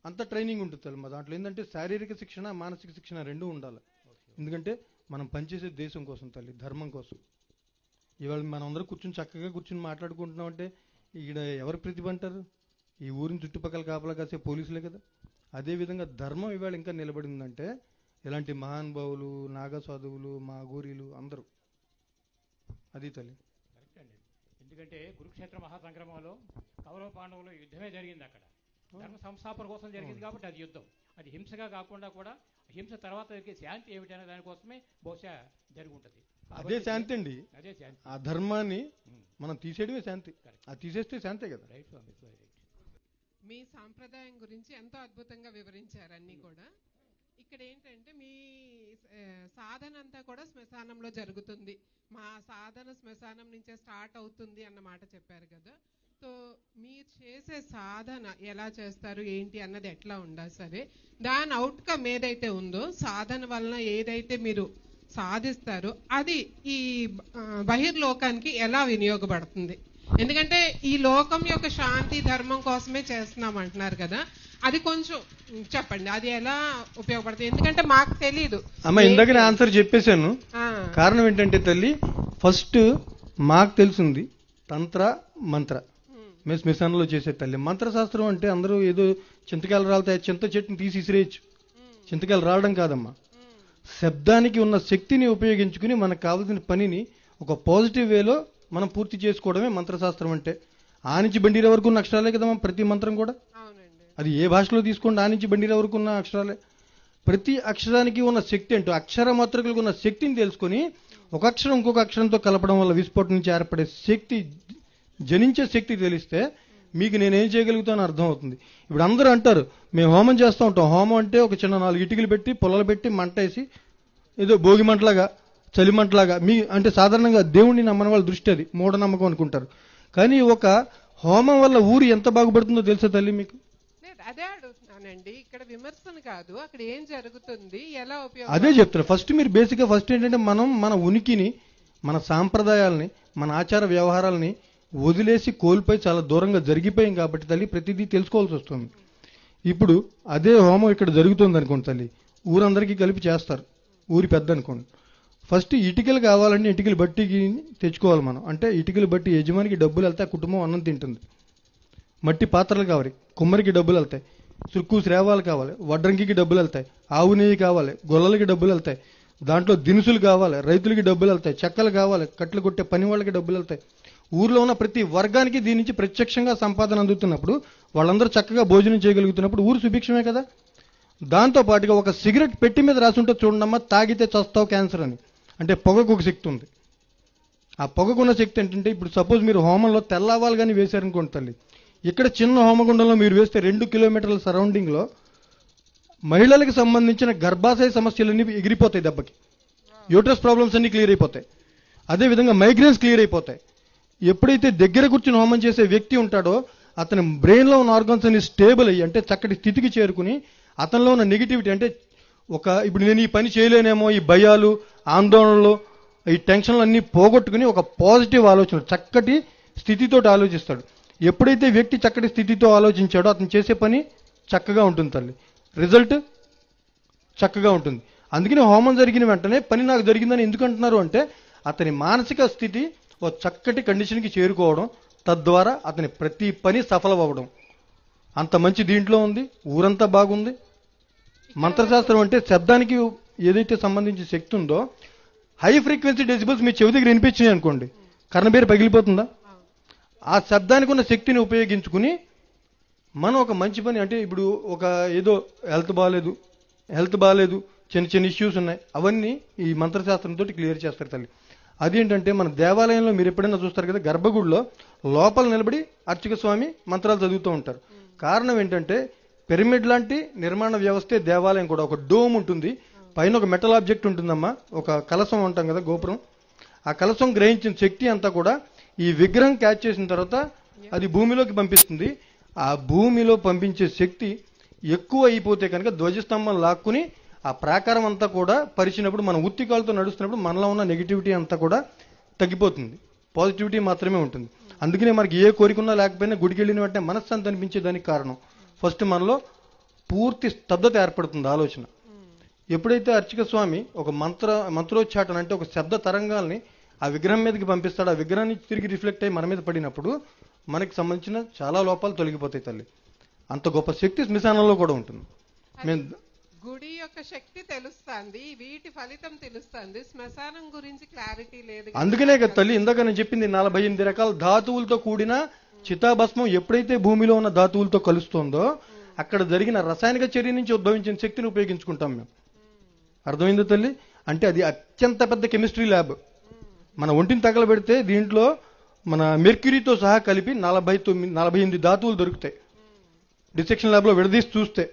అంత ట్రైనింగ్ ఉంటుంది మా దాంట్లో. ఏంటంటే శారీరక శిక్షణ మానసిక శిక్షణ రెండూ ఉండాలి. ఎందుకంటే మనం పనిచేసే దేశం కోసం తల్లి, ధర్మం కోసం. ఇవాళ మనం అందరూ చక్కగా కూర్చుని మాట్లాడుకుంటున్నాం అంటే ఇక్కడ ఎవరు ప్రతిభ అంటారు? ఈ ఊరిని చుట్టుపక్కల కాపలా కాసే పోలీసులే కదా. అదేవిధంగా ధర్మం ఇవాళ ఇంకా నిలబడిందంటే ఇలాంటి మహానుభావులు, నాగసాధువులు, మా గోరీలు అందరూ. అది తల్లి కరెక్ట్ అండి. ఎందుకంటే కురుక్షేత్ర మహాసంగ్రామంలో కౌరవ పాండవులు యుద్ధమే జరిగింది. అక్కడ ధర్మ సంస్థాపన కోసం జరిగింది కాబట్టి అది యుద్ధం. అది హింసగా కాకుండా కూడా హింస తర్వాత జరిగే శాంతి ఏమిటనే దానికోసమే బహుశా జరిగి ఉంటుంది. అదే శాంతి అండి, అదే శాంతి. ఆ ధర్మాన్ని మనం తీసేయడమే శాంతి. అది తీసేస్తే శాంతే కదా. రైట్ స్వామి, రైట్. మీ సాంప్రదాయం గురించి ఎంతో అద్భుతంగా వివరించారు అన్నీ కూడా. ఇక్కడ ఏంటంటే మీ సాధన అంతా కూడా శ్మశానంలో జరుగుతుంది, మా సాధన శ్మశానం నుంచే స్టార్ట్ అవుతుంది అన్న మాట చెప్పారు కదా. సో మీరు చేసే సాధన ఎలా చేస్తారు ఏంటి అన్నది ఎట్లా ఉండాలి, సరే దాని అవుట్కమ్ ఏదైతే ఉందో సాధన వలన ఏదైతే మీరు సాధిస్తారో అది ఈ బహిర్లోకానికి ఎలా వినియోగపడుతుంది? ఎందుకంటే ఈ లోకం యొక్క శాంతి ధర్మం కోసమే చేస్తున్నాం అంటున్నారు కదా, అది కొంచెం చెప్పండి, అది ఎలా ఉపయోగపడుతుంది? ఎందుకంటే మాకు తెలీదు. అమ్మ ఇందాక ఆన్సర్ చెప్పేశాను. కారణం ఏంటంటే తల్లి, ఫస్ట్ మాకు తెలుసుంది తంత్ర మంత్ర, మేము శ్మశానంలో చేసే తల్లి. మంత్రశాస్త్రం అంటే అందరూ ఏదో చింతకాయలు రాలుతాయి, చింత చెట్టుని తీసి ఇసిరేయచ్చు, చింతకాయలు రావడం కాదమ్మా. శబ్దానికి ఉన్న శక్తిని ఉపయోగించుకుని మనకు కావాల్సిన పనిని ఒక పాజిటివ్ వేలో మనం పూర్తి చేసుకోవడమే మంత్రశాస్త్రం అంటే. ఆ నుంచి బండిర వరకు ఉన్న అక్షరాలే కదమ్మా ప్రతి మంత్రం కూడా. అది ఏ భాషలో తీసుకోండి, ఆ నుంచి బండిర వరకు ఉన్న అక్షరాలే. ప్రతి అక్షరానికి ఉన్న శక్తి అంటూ అక్షర మాత్రకులకు ఉన్న శక్తిని తెలుసుకొని ఒక అక్షరం ఇంకొక అక్షరంతో కలపడం వల్ల విస్ఫోటం నుంచి ఏర్పడే శక్తి, జనించే శక్తి తెలిస్తే మీకు నేనేం చేయగలుగుతానో అర్థం అవుతుంది. ఇప్పుడు అందరూ అంటారు మేము హోమం చేస్తూ ఉంటాం. హోమం అంటే ఒక చిన్న 4 ఇటుకలు పెట్టి పొలాలు పెట్టి మంట వేసి ఏదో భోగి మంటలాగా చలి మంటలాగా మీ అంటే సాధారణంగా దేవుణ్ణి నమ్మని వాళ్ళ దృష్టి అది మూఢనమ్మకం అనుకుంటారు. కానీ ఒక హోమం వల్ల ఊరు ఎంత బాగుపడుతుందో తెలుసా తల్లి మీకు? అదే అడుగుతున్నానండి, ఇక్కడ విమర్శన కాదు, అక్కడ ఏం జరుగుతుంది, ఎలా అదే ఉపయోగం. చెప్తున్నా. ఫస్ట్ మీరు బేసిక్గా ఫస్ట్ ఏంటంటే మనం మన ఉనికిని, మన సాంప్రదాయాల్ని, మన ఆచార వ్యవహారాలని వదిలేసి కోల్పోయి చాలా దూరంగా జరిగిపోయాం కాబట్టి తల్లి ప్రతిదీ తెలుసుకోవాల్సి వస్తుంది. ఇప్పుడు అదే హోమం ఇక్కడ జరుగుతుంది అనుకోండి తల్లి, ఊరందరికీ కలిపి చేస్తారు, ఊరి పెద్ద అనుకోండి. ఫస్ట్ ఇటుకలు కావాలంటే ఇటుకలు బట్టికి తెచ్చుకోవాలి మనం. అంటే ఇటుకలు బట్టి యజమానికి డబ్బులు వెళ్తాయి, కుటుంబం అన్నం తింటుంది. మట్టి పాత్రలు కావాలి, కుమ్మరికి డబ్బులు వెళ్తాయి. చురుకు శ్రావాలు కావాలి, వడ్రంగికి డబ్బులు వెళ్తాయి. ఆవు నెయ్యి కావాలి, గొల్లలకి డబ్బులు వెళ్తాయి. దాంట్లో దినుసులు కావాలి, రైతులకి డబ్బులు వెళ్తాయి. చెక్కలు కావాలి, కట్లు కొట్టే పని వాళ్ళకి డబ్బులు వెళ్తాయి. ఊర్లో ఉన్న ప్రతి వర్గానికి దీని నుంచి ప్రత్యక్షంగా సంపాదన అందుతున్నప్పుడు, వాళ్ళందరూ చక్కగా భోజనం చేయగలుగుతున్నప్పుడు ఊరు సుభిక్షమే కదా. దాంతో పాటుగా ఒక సిగరెట్ పెట్టి మీద రాసుంటే చూడమ్మా, తాగితే చస్తావు క్యాన్సర్ అని. అంటే పొగకు ఒక శక్తి ఉంది. ఆ పొగకున్న శక్తి ఏంటంటే, ఇప్పుడు సపోజ్ మీరు హోమంలో తెల్లవాళ్ళు కానీ వేశారనుకోండి తల్లి, ఇక్కడ చిన్న హోమగుండంలో మీరు వేస్తే 2 కిలోమీటర్ల సరౌండింగ్లో మహిళలకు సంబంధించిన గర్భాశయ సమస్యలన్నీ ఎగిరిపోతాయి దెబ్బకి. యూట్రస్ ప్రాబ్లమ్స్ అన్ని క్లియర్ అయిపోతాయి. అదేవిధంగా మైగ్రేన్స్ క్లియర్ అయిపోతాయి. ఎప్పుడైతే దగ్గర కూర్చుని హోమం చేసే వ్యక్తి ఉంటాడో, అతని బ్రెయిన్లో ఉన్న ఆర్గన్స్ అన్ని స్టేబుల్ అయ్యి, అంటే చక్కటి స్థితికి చేరుకుని, అతనిలో ఉన్న నెగిటివిటీ, అంటే ఇప్పుడు నేను ఈ పని చేయలేనేమో, ఈ భయాలు, ఆందోళనలు, ఈ టెన్షన్లు అన్నీ పోగొట్టుకుని ఒక పాజిటివ్ ఆలోచన, చక్కటి స్థితితో ఆలోచిస్తాడు. ఎప్పుడైతే వ్యక్తి చక్కటి స్థితితో ఆలోచించాడో అతను చేసే పని చక్కగా ఉంటుంది తల్లి, రిజల్ట్ చక్కగా ఉంటుంది. అందుకని హోమం జరిగిన వెంటనే పని నాకు జరిగిందని ఎందుకు అంటున్నారు అంటే, అతని మానసిక స్థితి ఓ చక్కటి కండిషన్కి చేరుకోవడం, తద్వారా అతని ప్రతి పని సఫలం అవ్వడం, అంత మంచి దీంట్లో ఉంది. ఊరంతా బాగుంది. మంత్రశాస్త్రం అంటే శబ్దానికి ఏదైతే సంబంధించిన శక్తి ఉందో, హై ఫ్రీక్వెన్సీ డెసిబుల్స్ మీ చెవి దగ్గర వినిపించినాయి అనుకోండి, కర్ణబేరు పగిలిపోతుందా? ఆ శబ్దానికి ఉన్న శక్తిని ఉపయోగించుకుని మనం ఒక మంచి పని, అంటే ఇప్పుడు ఒక ఏదో హెల్త్ బాగాలేదు, చిన్న చిన్న ఇష్యూస్ ఉన్నాయి, అవన్నీ ఈ మంత్రశాస్త్రంతో క్లియర్ చేస్తారు తల్లి. అదేంటంటే మన దేవాలయంలో మీరు ఎప్పుడైనా చూస్తారు కదా, గర్భగుడిలో లోపల నిలబడి అర్చక స్వామి మంత్రాలు చదువుతూ ఉంటారు. కారణం ఏంటంటే, పిరమిడ్ లాంటి నిర్మాణ వ్యవస్థే దేవాలయం కూడా. ఒక డోమ్ ఉంటుంది, పైన ఒక మెటల్ ఆబ్జెక్ట్ ఉంటుందమ్మా, ఒక కలశం అంటాం కదా, గోపురం. ఆ కలశం గ్రహించిన శక్తి అంతా కూడా ఈ విగ్రహం క్యాచ్ చేసిన తర్వాత అది భూమిలోకి పంపిస్తుంది. ఆ భూమిలో పంపించే శక్తి ఎక్కువ అయిపోతే కనుక ధ్వజస్తంభం లాక్కుని ఆ ప్రాకారం అంతా కూడా పరిచినప్పుడు, మన ఉత్తికాలతో నడుస్తున్నప్పుడు మనలో ఉన్న నెగిటివిటీ అంతా కూడా తగ్గిపోతుంది, పాజిటివిటీ మాత్రమే ఉంటుంది. అందుకనే మనకి ఏ కోరికన్నా లేకపోయినా గుడికి వెళ్ళిన వెంటనే మనశ్శాంతి అనిపించేదానికి కారణం ఫస్ట్ మనలో పూర్తి స్తబ్దత ఏర్పడుతుంది ఆలోచన. ఎప్పుడైతే అర్చక స్వామి ఒక మంత్రోచ్చాటన, అంటే ఒక శబ్ద తరంగాల్ని ఆ విగ్రహం మీదకి పంపిస్తాడు, ఆ విగ్రహాన్ని తిరిగి రిఫ్లెక్ట్ అయ్యి మన మీద పడినప్పుడు మనకి సంబంధించిన చాలా లోపాలు తొలగిపోతాయి తల్లి. అంత గొప్ప శక్తి శ్మశానంలో కూడా ఉంటుంది. గుడి యొక్క శక్తి తెలుస్తుంది, వీటి ఫలితం తెలుస్తుంది, శ్మశానం గురించి క్లారిటీ లేదు. అందుకనే కదా తల్లి ఇందాక నేను చెప్పింది, 48 రకాల ధాతువులతో కూడిన చితాభస్మం ఎప్పుడైతే భూమిలో ఉన్న ధాతువులతో కలుస్తుందో, అక్కడ జరిగిన రసాయనిక చర్య నుంచి ఉద్భవించిన శక్తిని ఉపయోగించుకుంటాం మేము. అర్థమైందో తల్లి? అంటే అది అత్యంత పెద్ద కెమిస్ట్రీ ల్యాబ్. మన ఒంటిని తగలబెడితే దీంట్లో మన మెర్క్యూరీతో సహా కలిపి 48 ధాతువులు దొరుకుతాయి. డిసెక్షన్ ల్యాబ్లో విడదీసి చూస్తే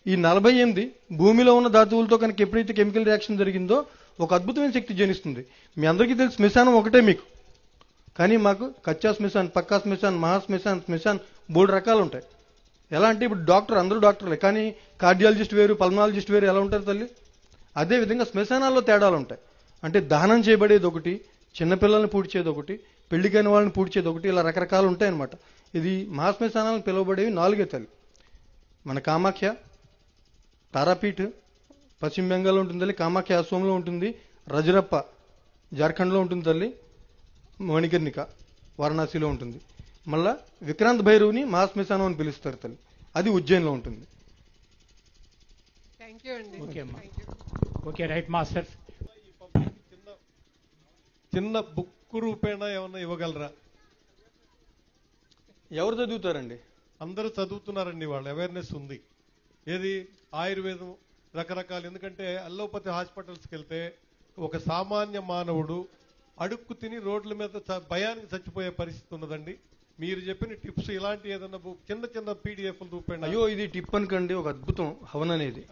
ఈ 48 భూమిలో ఉన్న ధాతువులతో కనుక ఎప్పుడైతే కెమికల్ రియాక్షన్ జరిగిందో ఒక అద్భుతమైన శక్తి జనిస్తుంది. మీ అందరికీ తెలుసు శ్మశానం ఒకటే మీకు, కానీ మాకు కచ్చా శ్మశాన్, పక్కా శ్మశాన్, శ్మశాన్ 3 రకాలు ఉంటాయి. ఎలా అంటే ఇప్పుడు అందరూ డాక్టర్లే, కానీ కార్డియాలజిస్ట్ వేరు, పల్మనాలజిస్ట్ వేరు ఎలా ఉంటారు తల్లి? అదేవిధంగా శ్మశానాల్లో తేడాలు ఉంటాయి. అంటే దహనం చేయబడేది ఒకటి, చిన్నపిల్లల్ని పూడ్చేది ఒకటి, పెళ్లికైన వాళ్ళని పూడ్చేది ఒకటి, ఇలా రకరకాలు ఉంటాయన్నమాట. ఇది మహాశ్మశానాలను పిలువబడేవి 4 తల్లి. మన కామాఖ్య, తారాపీఠ్ పశ్చిమ బెంగాల్లో ఉంటుంది తల్లి, కామాఖ్య అసోంలో ఉంటుంది, రజరప్ప జార్ఖండ్లో ఉంటుంది తల్లి, మణికర్ణిక వారణాసిలో ఉంటుంది. మళ్ళా విక్రాంత్ భైరవ్ని మహాశ్మశానం అని పిలుస్తారు తల్లి, అది ఉజ్జయిన్లో ఉంటుంది. Okay right master. చిన్న బుక్ రూపేణ ఏమన్నా ఇవ్వగలరా? ఎవరు చదువుతారండి? అందరూ చదువుతున్నారండి, వాళ్ళ అవేర్నెస్ ఉంది. ఏది ఆయుర్వేదం రకరకాలు. ఎందుకంటే అల్లోపతి హాస్పిటల్స్కి వెళ్తే ఒక సామాన్య మానవుడు అడుక్కు తిని రోడ్ల మీద భయానికి చచ్చిపోయే పరిస్థితి ఉన్నదండి. మీరు చెప్పిన టిప్స్ ఇలాంటి ఏదన్నా చిన్న పీడిఎఫ్ రూపేణ. అయ్యో ఇది టిప్ అనుకండి, ఒక అద్భుతం హవన్ అనేది.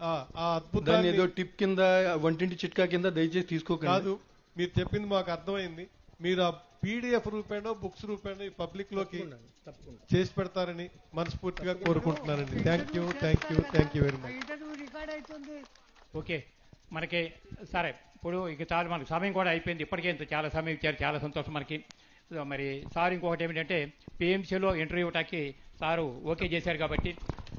ఆ అద్భుతాన్ని ఏదో టిప్ కింద, వంటింటి చిట్కా కింద దయచేసి తీసుకోకండి. కాదు, మీరు చెప్పింది మాకు అర్థమైంది. మీరు ఆ పీడిఎఫ్ రూపేణో బుక్స్ రూపేణో ఈ పబ్లిక్ లోకి తప్పకుండా చేసి పెడతారని మనస్ఫూర్తిగా కోరుకుంటున్నానండి. Thank you very much. Interview record అవుతుంది. ఓకే, మనకి సరే ఇప్పుడు ఇక చాలు, మనకు సమయం కూడా అయిపోయింది. ఇప్పటికే ఇంత చాలా సమయం ఇచ్చారు, చాలా సంతోషం మనకి. మరి సార్ ఇంకొకటి ఏమిటంటే పిఎంసీలో ఇంటర్వ్యూ ఇవ్వటానికి సారు ఓకే చేశారు కాబట్టి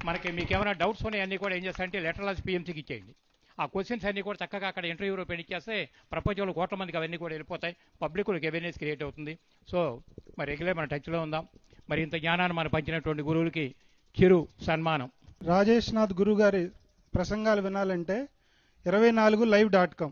మనకి మీకు ఏమైనా డౌట్స్ ఉన్నాయి అన్నీ కూడా ఏం చేస్తారంటే లెటర్ రాసి పిఎంసీకి ఇచ్చేయండి. ఆ క్వశ్చన్స్ అన్నీ కూడా చక్కగా అక్కడ ఇంటర్వ్యూలో పెడిచేస్తే ప్రపంచంలో కోట్ల మందికి అవన్నీ కూడా వెళ్ళిపోతాయి, పబ్లిక్కి అవేర్నెస్ క్రియేట్ అవుతుంది. సో మరి రెగ్యులర్ మన టచ్లో ఉందాం. మరి ఇంత జ్ఞానాన్ని మనం పంచినటువంటి గురువులకి చిరు సన్మానం. రాజేష్ నాథ్ గురువు గారి ప్రసంగాలు వినాలంటే 24live.com